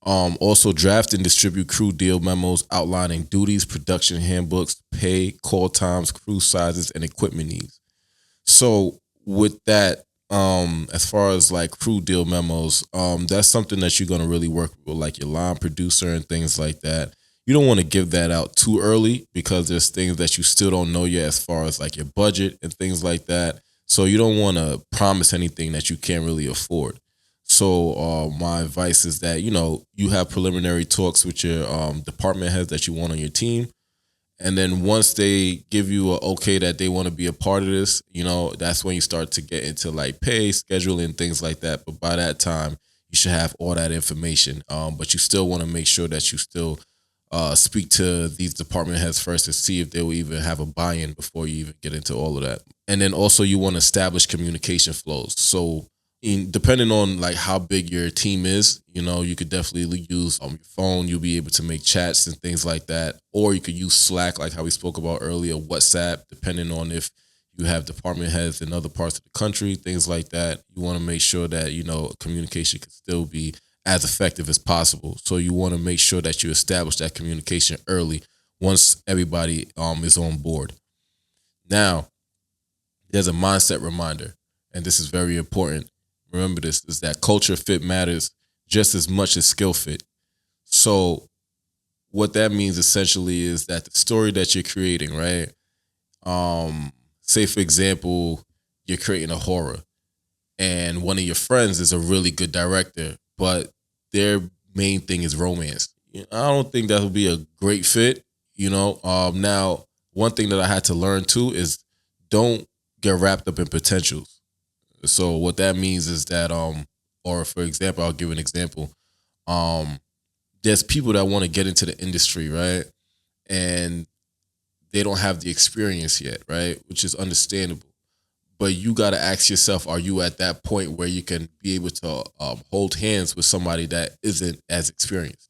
Also, draft and distribute crew deal memos outlining duties, production handbooks, pay, call times, crew sizes, and equipment needs. So with that, as far as like crew deal memos, that's something that you're going to really work with, like your line producer and things like that. You don't want to give that out too early, because there's things that you still don't know yet as far as like your budget and things like that. So you don't want to promise anything that you can't really afford. So my advice is that, you know, you have preliminary talks with your department heads that you want on your team. And then once they give you a okay that they want to be a part of this, you know, that's when you start to get into like pay, scheduling, things like that. But by that time, you should have all that information. But you still want to make sure that you still speak to these department heads first to see if they will even have a buy-in before you even get into all of that. And then also you want to establish communication flows. So depending on like how big your team is, you know, you could definitely use your phone. You'll be able to make chats and things like that. Or you could use Slack, like how we spoke about earlier, WhatsApp, depending on if you have department heads in other parts of the country, things like that. You want to make sure that, you know, communication can still be as effective as possible. So you want to make sure that you establish that communication early once everybody is on board. Now, there's a mindset reminder, and this is very important. Remember this, is that culture fit matters just as much as skill fit. So what that means essentially is that the story that you're creating, right? Say, for example, you're creating a horror and one of your friends is a really good director, but their main thing is romance. I don't think that would be a great fit, you know? Now, one thing that I had to learn too is don't get wrapped up in potentials. So what that means is that, or for example, I'll give an example. There's people that want to get into the industry, right? And they don't have the experience yet, right? Which is understandable. But you got to ask yourself, are you at that point where you can be able to hold hands with somebody that isn't as experienced?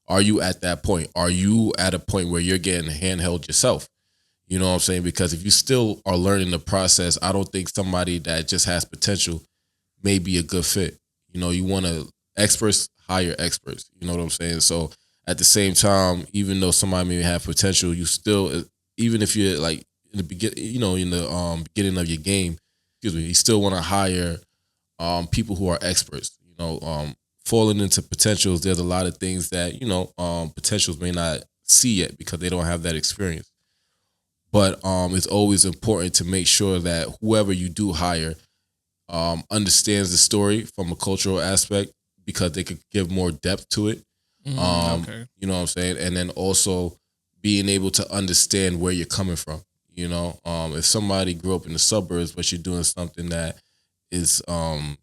Are you at that point? Are you at a point where you're getting handheld yourself? You know what I'm saying? Because if you still are learning the process, I don't think somebody that just has potential may be a good fit. You know, you want to experts, hire experts. You know what I'm saying? So at the same time, even though somebody may have potential, you still, even if you're like in the beginning, you know, in the beginning of your game, you still want to hire people who are experts. You know, falling into potentials, there's a lot of things that, you know, potentials may not see yet because they don't have that experience. But it's always important to make sure that whoever you do hire understands the story from a cultural aspect, because they could give more depth to it. Okay. You know what I'm saying? And then also being able to understand where you're coming from. You know, if somebody grew up in the suburbs, but you're doing something that is like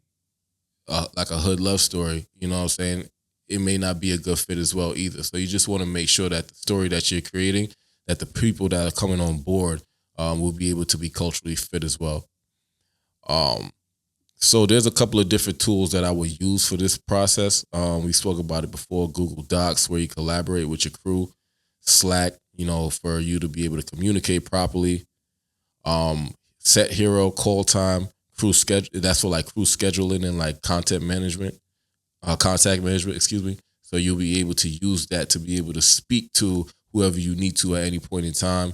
a hood love story, you know what I'm saying? It may not be a good fit as well either. So you just want to make sure that the story that you're creating, that the people that are coming on board will be able to be culturally fit as well. So there's a couple of different tools that I would use for this process. We spoke about it before: Google Docs, where you collaborate with your crew; Slack, you know, for you to be able to communicate properly; Set Hero, Call Time, Crew Schedule. That's for like crew scheduling and like contact management. Excuse me. So you'll be able to use that to be able to speak to whoever you need to at any point in time.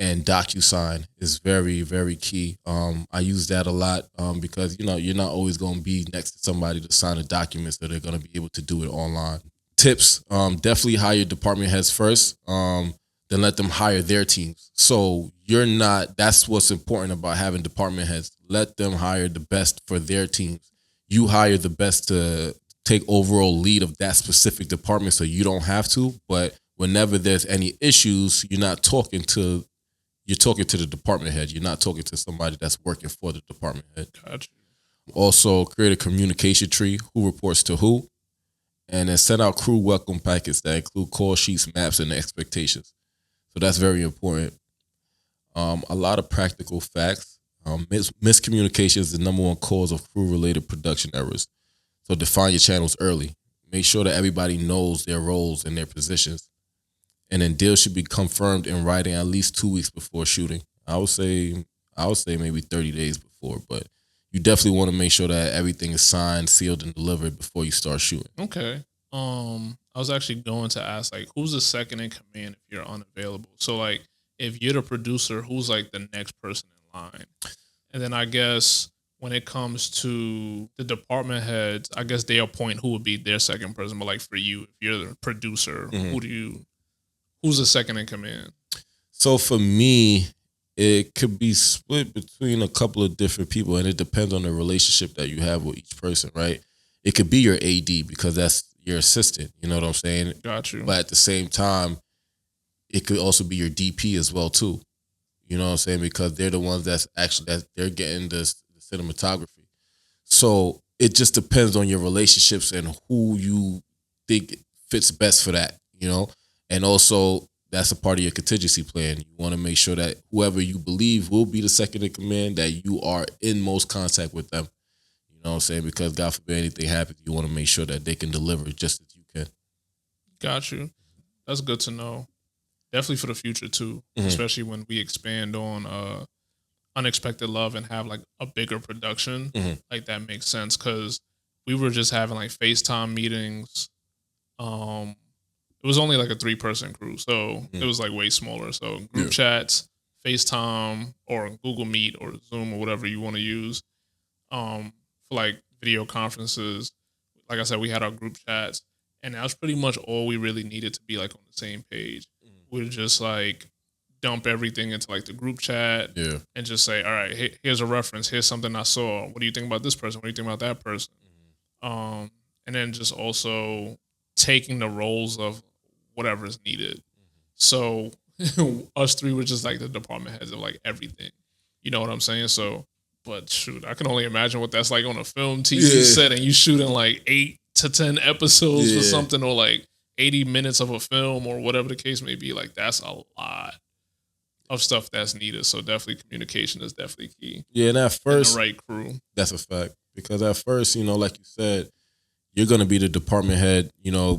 and DocuSign is very, very key. I use that a lot because, you're not always going to be next to somebody to sign a document, so they're going to be able to do it online. Tips, definitely hire department heads first, then let them hire their teams. So that's what's important about having department heads. Let them hire the best for their teams. You hire the best to take overall lead of that specific department, so you don't have to. But whenever there's any issues, you're talking to the department head. You're not talking to somebody that's working for the department head. Gotcha. Also, create a communication tree, who reports to who, and then send out crew welcome packets that include call sheets, maps, and expectations. So that's very important. A lot of practical facts. Miscommunication is the number one cause of crew-related production errors. So define your channels early. Make sure that everybody knows their roles and their positions. And then deals should be confirmed in writing at least 2 weeks before shooting. I would say maybe 30 days before, but you definitely want to make sure that everything is signed, sealed, and delivered before you start shooting. Okay. I was actually going to ask, like, who's the second in command if you're unavailable? So, like, if you're the producer, who's like the next person in line? And then I guess when it comes to the department heads, I guess they appoint who would be their second person. But like for you, if you're the producer, who's the second in command? So for me, it could be split between a couple of different people, and it depends on the relationship that you have with each person, right? It could be your AD because that's your assistant, you know what I'm saying? Got you. But at the same time, it could also be your DP as well too. You know what I'm saying? Because they're the ones that they're getting the cinematography. So it just depends on your relationships and who you think fits best for that, And also, that's a part of your contingency plan. You want to make sure that whoever you believe will be the second in command, that you are in most contact with them. You know what I'm saying? Because God forbid anything happens, you want to make sure that they can deliver just as you can. Got you. That's good to know. Definitely for the future too, especially when we expand on Unexpected Love and have like a bigger production. Like that makes sense because we were just having like FaceTime meetings. It was only like a 3-person crew, so it was like way smaller. So group chats, FaceTime, or Google Meet or Zoom or whatever you want to use. For like video conferences, like I said, we had our group chats, and that was pretty much all we really needed to be like on the same page. We'd just like dump everything into like the group chat and just say, all right, here's a reference. Here's something I saw. What do you think about this person? What do you think about that person? And then just also taking the roles of whatever is needed. So us three were just like the department heads of like everything. You know what I'm saying? So, but shoot, I can only imagine what that's like on a film TV set and you shooting like 8 to 10 episodes for something, or like 80 minutes of a film or whatever the case may be. Like that's a lot of stuff that's needed. So definitely communication is definitely key. Yeah, and at first, the right crew. That's a fact. Because at first, like you said, you're going to be the department head,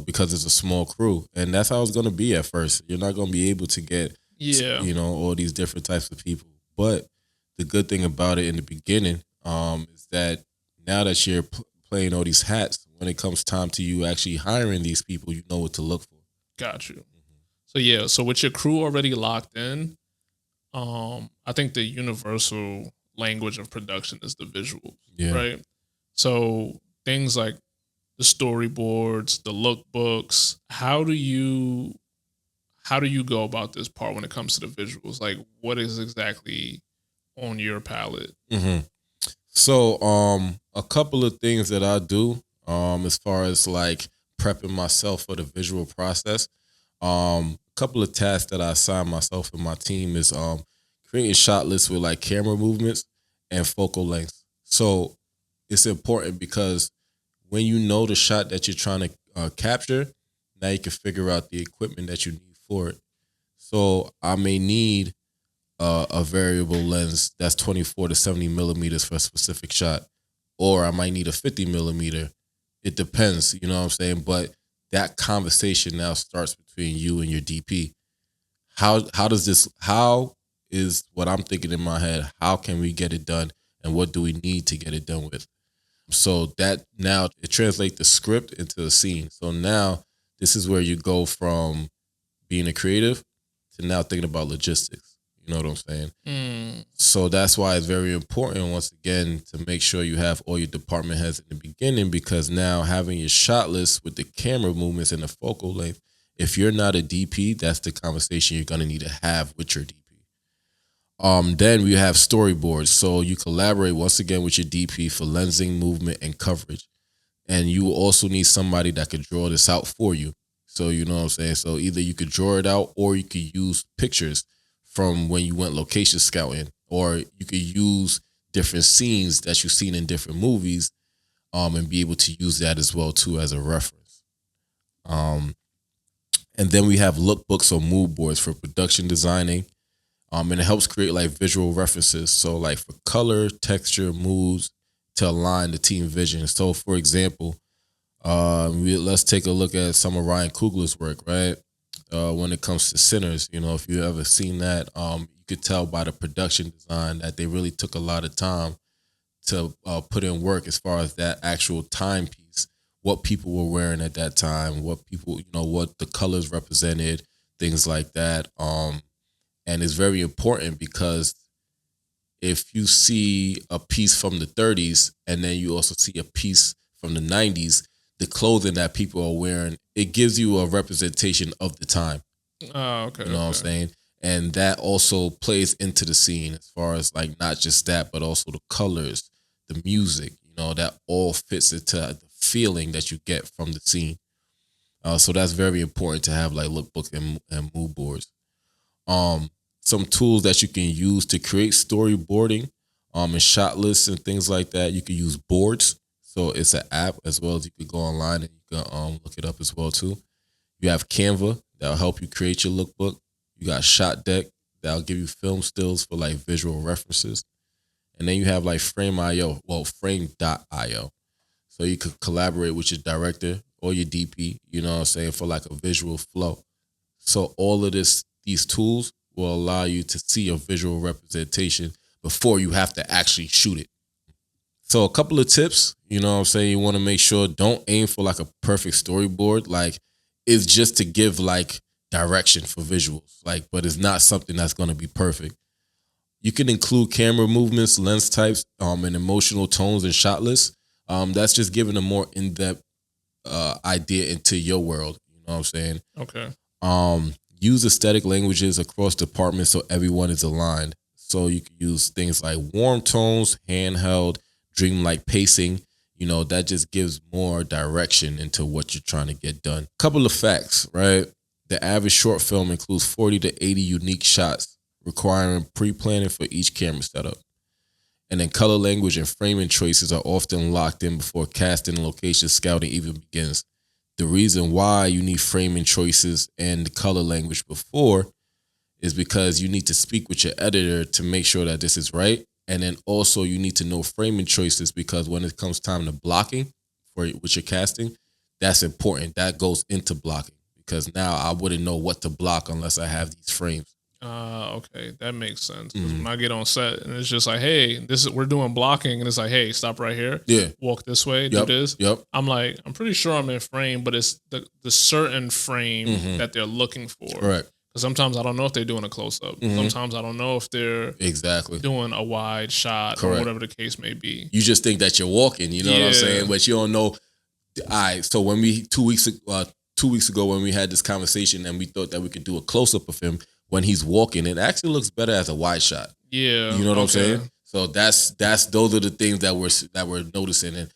because it's a small crew. And that's how it's going to be at first. You're not going to be able to get, all these different types of people. But the good thing about it in the beginning is that now that you're playing all these hats, when it comes time to you actually hiring these people, you know what to look for. Got you. So with your crew already locked in, I think the universal language of production is the visuals, right? So things like the storyboards, the lookbooks, how do you go about this part when it comes to the visuals? Like what is exactly on your palette? So a couple of things that I do as far as like prepping myself for the visual process. A couple of tasks that I assign myself and my team is creating shot lists with like camera movements and focal lengths. So it's important because when you know the shot that you're trying to capture, now you can figure out the equipment that you need for it. So I may need a variable lens that's 24 to 70 millimeters for a specific shot, or I might need a 50 millimeter. It depends, you know what I'm saying? But that conversation now starts between you and your DP. How is what I'm thinking in my head, how can we get it done? And what do we need to get it done with? So that now it translates the script into a scene. So now this is where you go from being a creative to now thinking about logistics. You know what I'm saying? Mm. So that's why it's very important, once again, to make sure you have all your department heads in the beginning, because now having your shot list with the camera movements and the focal length, if you're not a DP, that's the conversation you're going to need to have with your DP. Then we have storyboards. So you collaborate once again with your DP for lensing, movement, and coverage. And you also need somebody that could draw this out for you. So you know what I'm saying? So either you could draw it out, or you could use pictures from when you went location scouting, or you could use different scenes that you've seen in different movies, and be able to use that as well too as a reference. And then we have lookbooks or mood boards for production designing. And it helps create like visual references. So like for color, texture, moods to align the team vision. So for example, let's take a look at some of Ryan Coogler's work, right? When it comes to Sinners, you know, if you ever seen that, you could tell by the production design that they really took a lot of time to put in work as far as that actual timepiece, what people were wearing at that time, what people, you know, what the colors represented, things like that. And it's very important because if you see a piece from the 30s and then you also see a piece from the 90s, the clothing that people are wearing, it gives you a representation of the time. Oh, okay. You know what I'm saying? And that also plays into the scene as far as like not just that, but also the colors, the music, you know, that all fits into the feeling that you get from the scene. So that's very important to have like lookbook and mood boards. Some tools that you can use to create storyboarding, and shot lists and things like that. You can use boards. So it's an app, as well as you could go online and you can look it up as well too. You have Canva that'll help you create your lookbook. You got Shot Deck that'll give you film stills for like visual references. And then you have like Frame.io, Frame.io. So you could collaborate with your director or your DP, you know what I'm saying, for like a visual flow. So all of these tools will allow you to see a visual representation before you have to actually shoot it. So a couple of tips, you know what I'm saying, you want to make sure, don't aim for like a perfect storyboard. Like, it's just to give like direction for visuals, like, but it's not something that's going to be perfect. You can include camera movements, lens types, and emotional tones and shot lists. That's just giving a more in-depth idea into your world. You know what I'm saying? Okay. Use aesthetic languages across departments so everyone is aligned. So you can use things like warm tones, handheld, dreamlike pacing. You know, that just gives more direction into what you're trying to get done. Couple of facts, right? The average short film includes 40 to 80 unique shots, requiring pre-planning for each camera setup. And then color language and framing choices are often locked in before casting and location scouting even begins. The reason why you need framing choices and color language before is because you need to speak with your editor to make sure that this is right. And then also you need to know framing choices, because when it comes time to blocking with your casting, that's important. That goes into blocking, because now I wouldn't know what to block unless I have these frames. Okay, that makes sense. 'Cause when I get on set and it's just like, hey, we're doing blocking, and it's like, hey, stop right here. Yeah. Walk this way, Yep. do this. Yep. I'm like, I'm pretty sure I'm in frame, but it's the certain frame that they're looking for. Right. Because sometimes I don't know if they're doing a close up. Sometimes I don't know if they're Exactly doing a wide shot or whatever the case may be. You just think that you're walking, you know what I'm saying? But you don't know. All right. So when we 2 weeks ago when we had this conversation and we thought that we could do a close up of him when he's walking, it actually looks better as a wide shot. Yeah. You know what I'm saying? So those are the things that we're noticing. And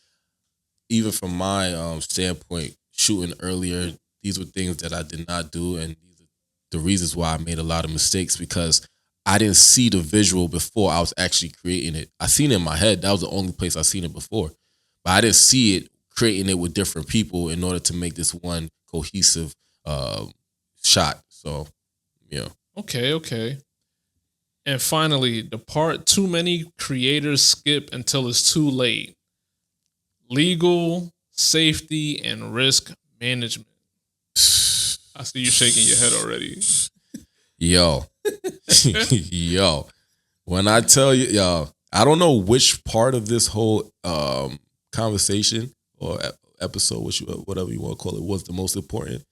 even from my standpoint, shooting earlier, these were things that I did not do, and these are the reasons why I made a lot of mistakes, because I didn't see the visual before I was actually creating it. I seen it in my head. That was the only place I seen it before, but I didn't see it creating it with different people in order to make this one cohesive shot. So, yeah. Okay. And finally, the part too many creators skip until it's too late. Legal, safety, and risk management. I see you shaking your head already. Yo. Yo. When I tell you, yo, I don't know which part of this whole conversation or episode, whatever you want to call it, was the most important.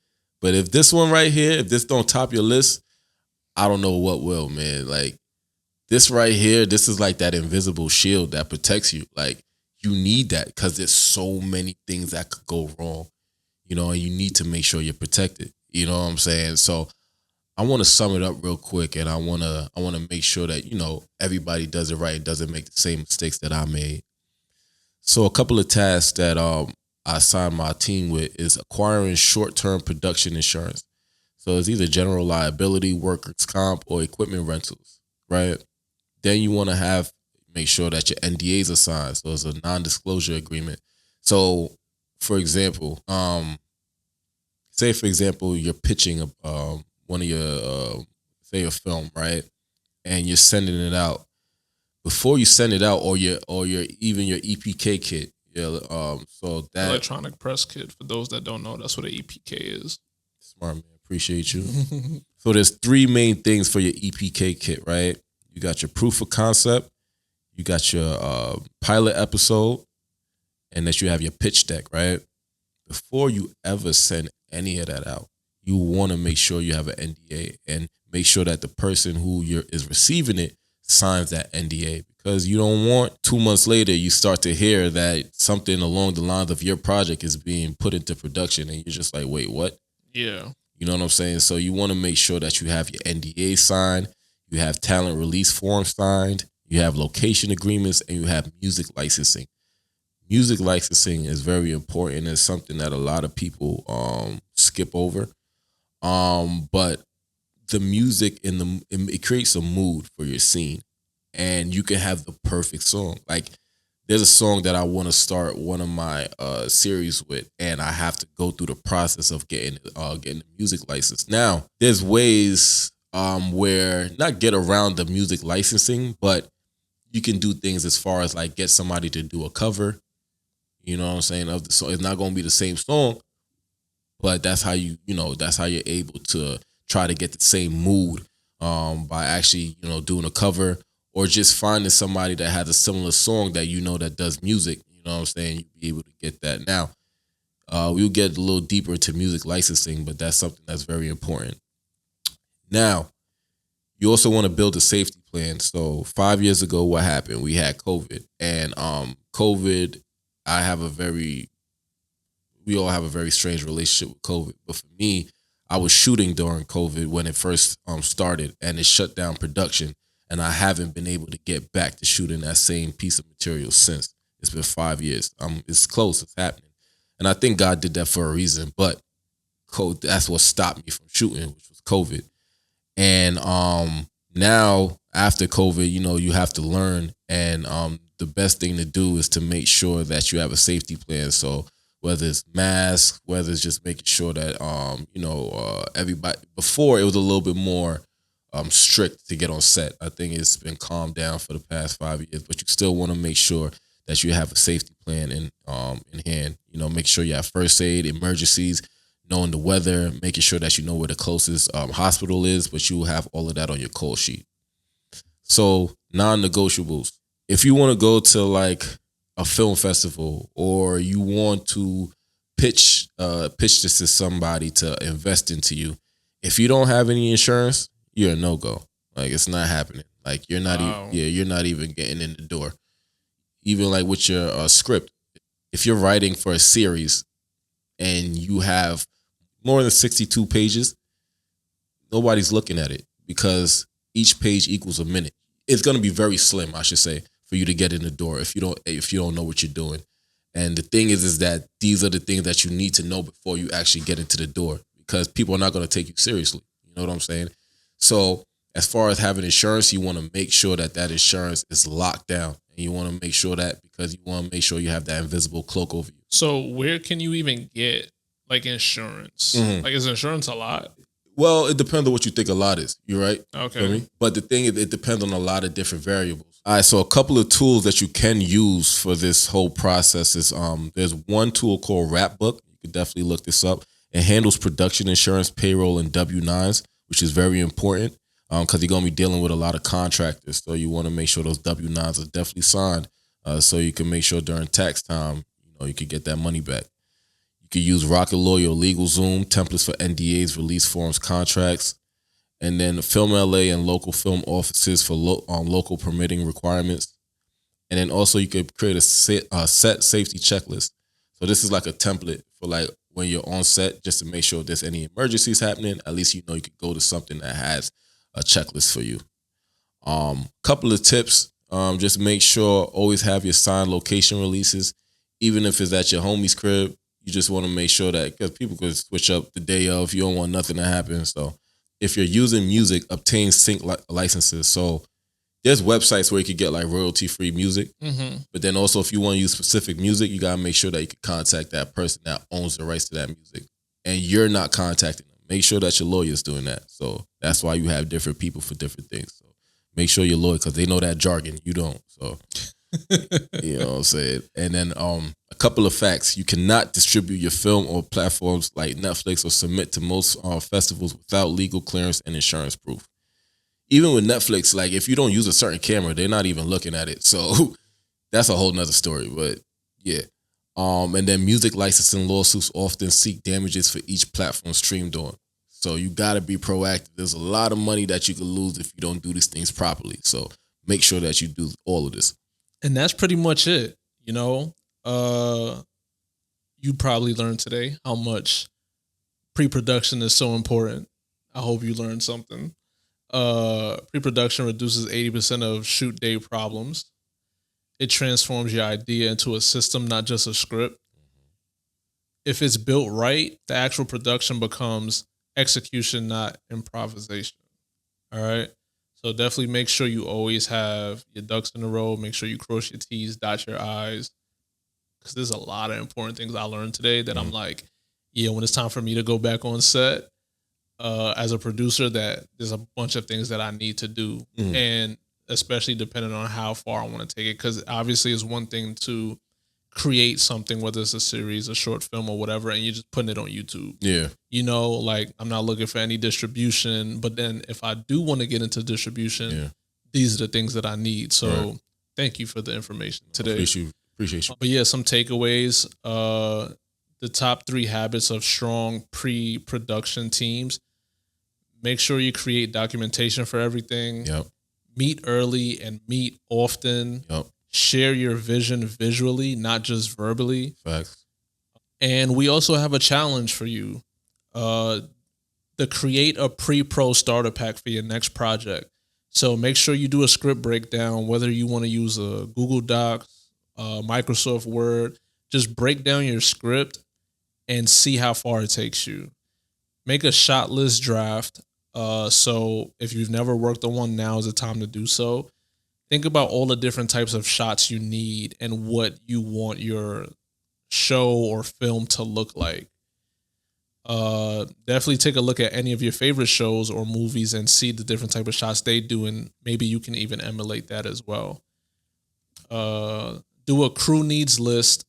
But if this one right here, if this don't top your list, I don't know what will, man. Like this right here, this is like that invisible shield that protects you. Like you need that because there's so many things that could go wrong, and you need to make sure you're protected. You know what I'm saying? So I want to sum it up real quick, and I want to make sure that everybody does it right and doesn't make the same mistakes that I made. So a couple of tasks that I assigned my team with is acquiring short-term production insurance. So it's either general liability, workers' comp, or equipment rentals, right? Then you want to make sure that your NDAs are signed. So it's a non-disclosure agreement. So, for example, say for example you're pitching one of your say a film, right? And you're sending it out. Before you send it out, or your even your EPK kit, so that electronic press kit. For those that don't know, that's what an EPK is. Smart man, appreciate you. So there's three main things for your EPK kit, right? You got your proof of concept, you got your pilot episode, and that you have your pitch deck, right? Before you ever send any of that out, you want to make sure you have an NDA and make sure that the person who is receiving it signs that NDA, because you don't want 2 months later you start to hear that something along the lines of your project is being put into production and you're just like, wait, what? Yeah. You know what I'm saying? So you want to make sure that you have your NDA signed, you have talent release forms signed, you have location agreements, and you have music licensing. Music licensing is very important. It's something that a lot of people skip over. But the music it creates a mood for your scene, and you can have the perfect song. Like there's a song that I want to start one of my series with, and I have to go through the process of getting the music license. Now, there's ways where not get around the music licensing, but you can do things as far as like get somebody to do a cover. You know what I'm saying? Of the song, it's not going to be the same song, but that's how that's how you're able to try to get the same mood by actually doing a cover, or just finding somebody that has a similar song that that does music. You know what I'm saying? You'll be able to get that. Now, we'll get a little deeper into music licensing, but that's something that's very important. Now, you also want to build a safety plan. So 5 years ago, what happened? We had COVID, and COVID, we all have a very strange relationship with COVID. But for me, I was shooting during COVID when it first started, and it shut down production. And I haven't been able to get back to shooting that same piece of material since. It's been 5 years. It's close. It's happening. And I think God did that for a reason. But that's what stopped me from shooting, which was COVID. And now, after COVID, you have to learn. And the best thing to do is to make sure that you have a safety plan. So whether it's masks, whether it's just making sure that, everybody, before it was a little bit more strict to get on set. I think it's been calmed down for the past 5 years, but you still want to make sure that you have a safety plan in hand. Make sure you have first aid, emergencies, knowing the weather, making sure that you know where the closest hospital is, but you will have all of that on your call sheet. So non-negotiables. If you want to go to like a film festival, or you want to pitch this to somebody to invest into you, if you don't have any insurance, you're a no-go. Like it's not happening. Like you're not you're not even getting in the door. Even like with your script, if you're writing for a series and you have more than 62 pages, nobody's looking at it because each page equals a minute. It's going to be very slim, I should say, for you to get in the door if you don't know what you're doing. And the thing is that these are the things that you need to know before you actually get into the door, because people are not going to take you seriously. You know what I'm saying? So as far as having insurance, you want to make sure that insurance is locked down. And you want to make sure that, because you want to make sure you have that invisible cloak over you. So where can you even get like insurance? Mm-hmm. Like, is insurance a lot? Well, it depends on what you think a lot is. You're right. Okay. Feel me? But the thing is, it depends on a lot of different variables. All right. So a couple of tools that you can use for this whole process is there's one tool called Wrapbook. You can definitely look this up. It handles production insurance, payroll, and W-9s, which is very important because you're going to be dealing with a lot of contractors. So you want to make sure those W-9s are definitely signed so you can make sure during tax time, you can get that money back. You can use Rocket Lawyer, LegalZoom, templates for NDAs, release forms, contracts. And then Film LA and local film offices for local permitting requirements. And then also you could create a set safety checklist. So this is like a template for like when you're on set, just to make sure if there's any emergencies happening, at least you know you could go to something that has a checklist for you. Couple of tips. Just make sure always have your signed location releases, even if it's at your homie's crib. You just want to make sure that, because people could switch up the day of. You don't want nothing to happen. So if you're using music, obtain sync licenses. So there's websites where you could get like royalty-free music. Mm-hmm. But then also if you want to use specific music, you got to make sure that you can contact that person that owns the rights to that music. And you're not contacting them. Make sure that your lawyer's doing that. So that's why you have different people for different things. So make sure you're lawyer, because they know that jargon. You don't. So, you know what I'm saying? And then a couple of facts. You cannot distribute your film or platforms like Netflix or submit to most festivals without legal clearance and insurance proof. Even with Netflix, like if you don't use a certain camera, they're not even looking at it. So that's a whole nother story. But yeah. And then music licensing lawsuits often seek damages for each platform streamed on. So you got to be proactive. There's a lot of money that you could lose if you don't do these things properly. So make sure that you do all of this. And that's pretty much it. You know, you probably learned today how much pre-production is so important. I hope you learned something. Pre-production reduces 80% of shoot day problems. It transforms your idea into a system, not just a script. If it's built right, the actual production becomes execution, not improvisation. All right. So definitely make sure you always have your ducks in a row. Make sure you cross your T's, dot your I's. Because there's a lot of important things I learned today that I'm like, yeah, when it's time for me to go back on set, as a producer, that there's a bunch of things that I need to do. And especially depending on how far I want to take it. Because obviously it's one thing to create something, whether it's a series, a short film or whatever, and you're just putting it on YouTube. Yeah. You know, like I'm not looking for any distribution, but then if I do want to get into distribution, these are the things that I need. So thank you for the information today. Appreciate you. But yeah, some takeaways. The top 3 habits of strong pre-production teams. Make sure you create documentation for everything. Yep. Meet early and meet often. Yep. Share your vision visually, not just verbally. Facts. And we also have a challenge for you. To create a pre-pro starter pack for your next project. So make sure you do a script breakdown, whether you want to use a Google Docs, Microsoft Word. Just break down your script and see how far it takes you. Make a shot list draft. So if you've never worked on one, now is the time to do so. Think about all the different types of shots you need and what you want your show or film to look like. Definitely take a look at any of your favorite shows or movies and see the different type of shots they do, and maybe you can even emulate that as well. Do a crew needs list.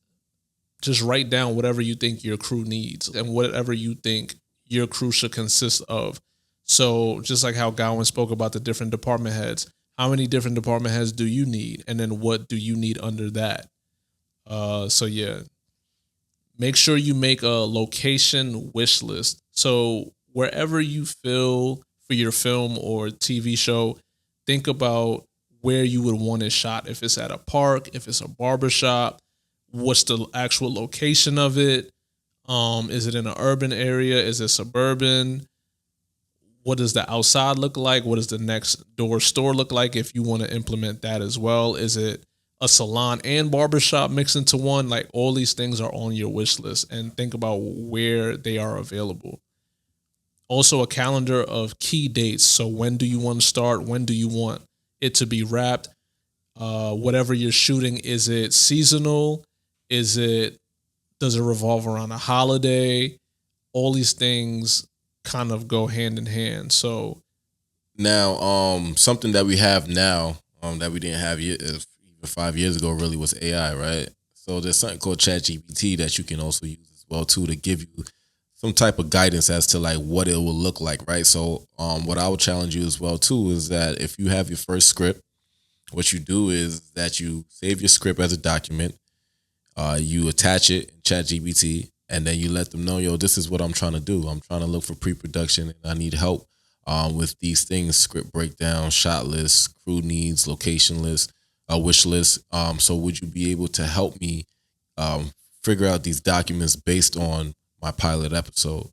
Just write down whatever you think your crew needs and whatever you think your crew should consist of. So just like how Gowan spoke about the different department heads, how many different department heads do you need? And then what do you need under that? So yeah, make sure you make a location wish list. So wherever you feel for your film or TV show, think about where you would want it shot. If it's at a park, if it's a barbershop, what's the actual location of it? Is it in an urban area? Is it suburban? What does the outside look like? What does the next door store look like if you want to implement that as well? Is it a salon and barbershop mixed into one? Like all these things are on your wish list, and think about where they are available. Also a calendar of key dates. So when do you want to start? When do you want it to be wrapped? Whatever you're shooting, is it seasonal? Does it revolve around a holiday? All these things kind of go hand in hand. So now, something that we have now, that we didn't have even 5 years ago really was AI, right? So there's something called ChatGPT that you can also use as well too, to give you some type of guidance as to like what it will look like, right? So what I would challenge you as well too is that if you have your first script, what you do is that you save your script as a document, you attach it in ChatGPT, and then you let them know, yo, this is what I'm trying to do. I'm trying to look for pre-production and I need help with these things: script breakdown, shot list, crew needs, location list, wish list. So would you be able to help me figure out these documents based on my pilot episode?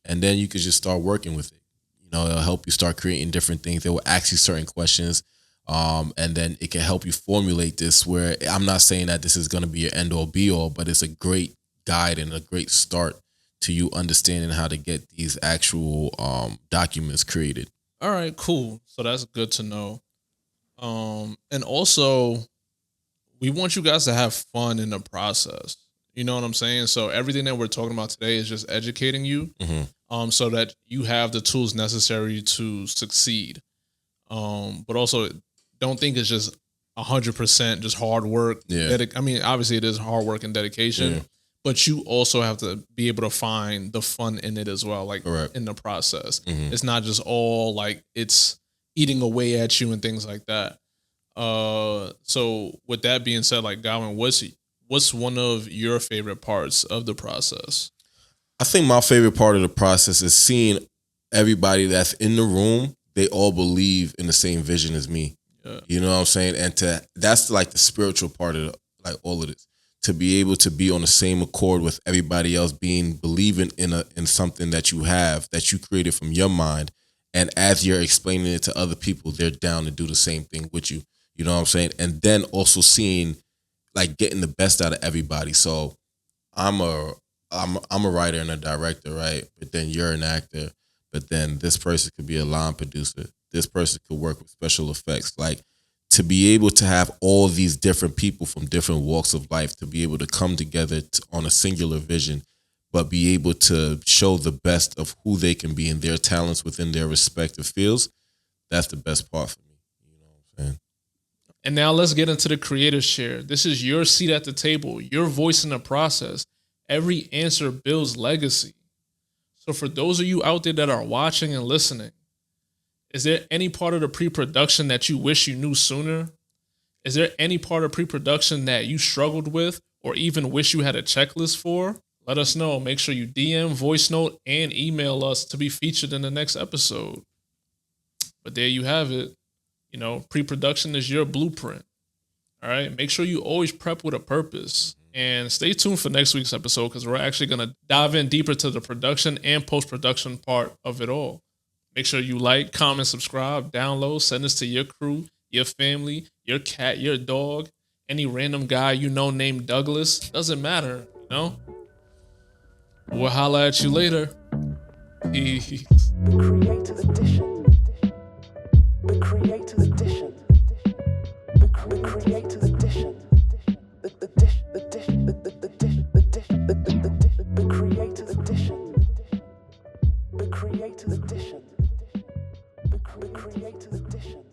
And then you could just start working with it. You know, it'll help you start creating different things. They will ask you certain questions. And then it can help you formulate this, where I'm not saying that this is going to be your end all be all, but it's a great guide and a great start to you understanding how to get these actual documents created. All right, cool. So that's good to know. And also, we want you guys to have fun in the process. You know what I'm saying? So everything that we're talking about today is just educating you, so that you have the tools necessary to succeed. But also, don't think it's just 100% just hard work. Yeah. I mean, obviously it is hard work and dedication, but you also have to be able to find the fun in it as well, like in the process. It's not just all like it's eating away at you and things like that. So with that being said, like Godwin, what's one of your favorite parts of the process? I think my favorite part of the process is seeing everybody that's in the room. They all believe in the same vision as me. Yeah. You know what I'm saying? And that's like the spiritual part of like all of this. To be able to be on the same accord with everybody else, believing in something that you have, that you created from your mind. And as you're explaining it to other people, they're down to do the same thing with you. You know what I'm saying? And then also seeing, like, getting the best out of everybody. So I'm a writer and a director, right? But then you're an actor. But then this person could be a line producer. This person could work with special effects. Like, to be able to have all these different people from different walks of life to be able to come together on a singular vision, but be able to show the best of who they can be and their talents within their respective fields, that's the best part for me. You know what I'm saying? And now let's get into the creative share. This is your seat at the table, your voice in the process. Every answer builds legacy. So for those of you out there that are watching and listening, is there any part of the pre-production that you wish you knew sooner? Is there any part of pre-production that you struggled with or even wish you had a checklist for? Let us know. Make sure you DM, voice note, and email us to be featured in the next episode. But there you have it. You know, pre-production is your blueprint. All right. Make sure you always prep with a purpose. And stay tuned for next week's episode, because we're actually going to dive in deeper to the production and post-production part of it all. Make sure you like, comment, subscribe, download, send this to your crew, your family, your cat, your dog, any random guy you know named Douglas. Doesn't matter, you know? We'll holla at you later. Peace. The Creator's Edition. The Creator's Edition. The Creator's Edition. The Creator's Edition. The Creator's Edition. The Creator's Edition.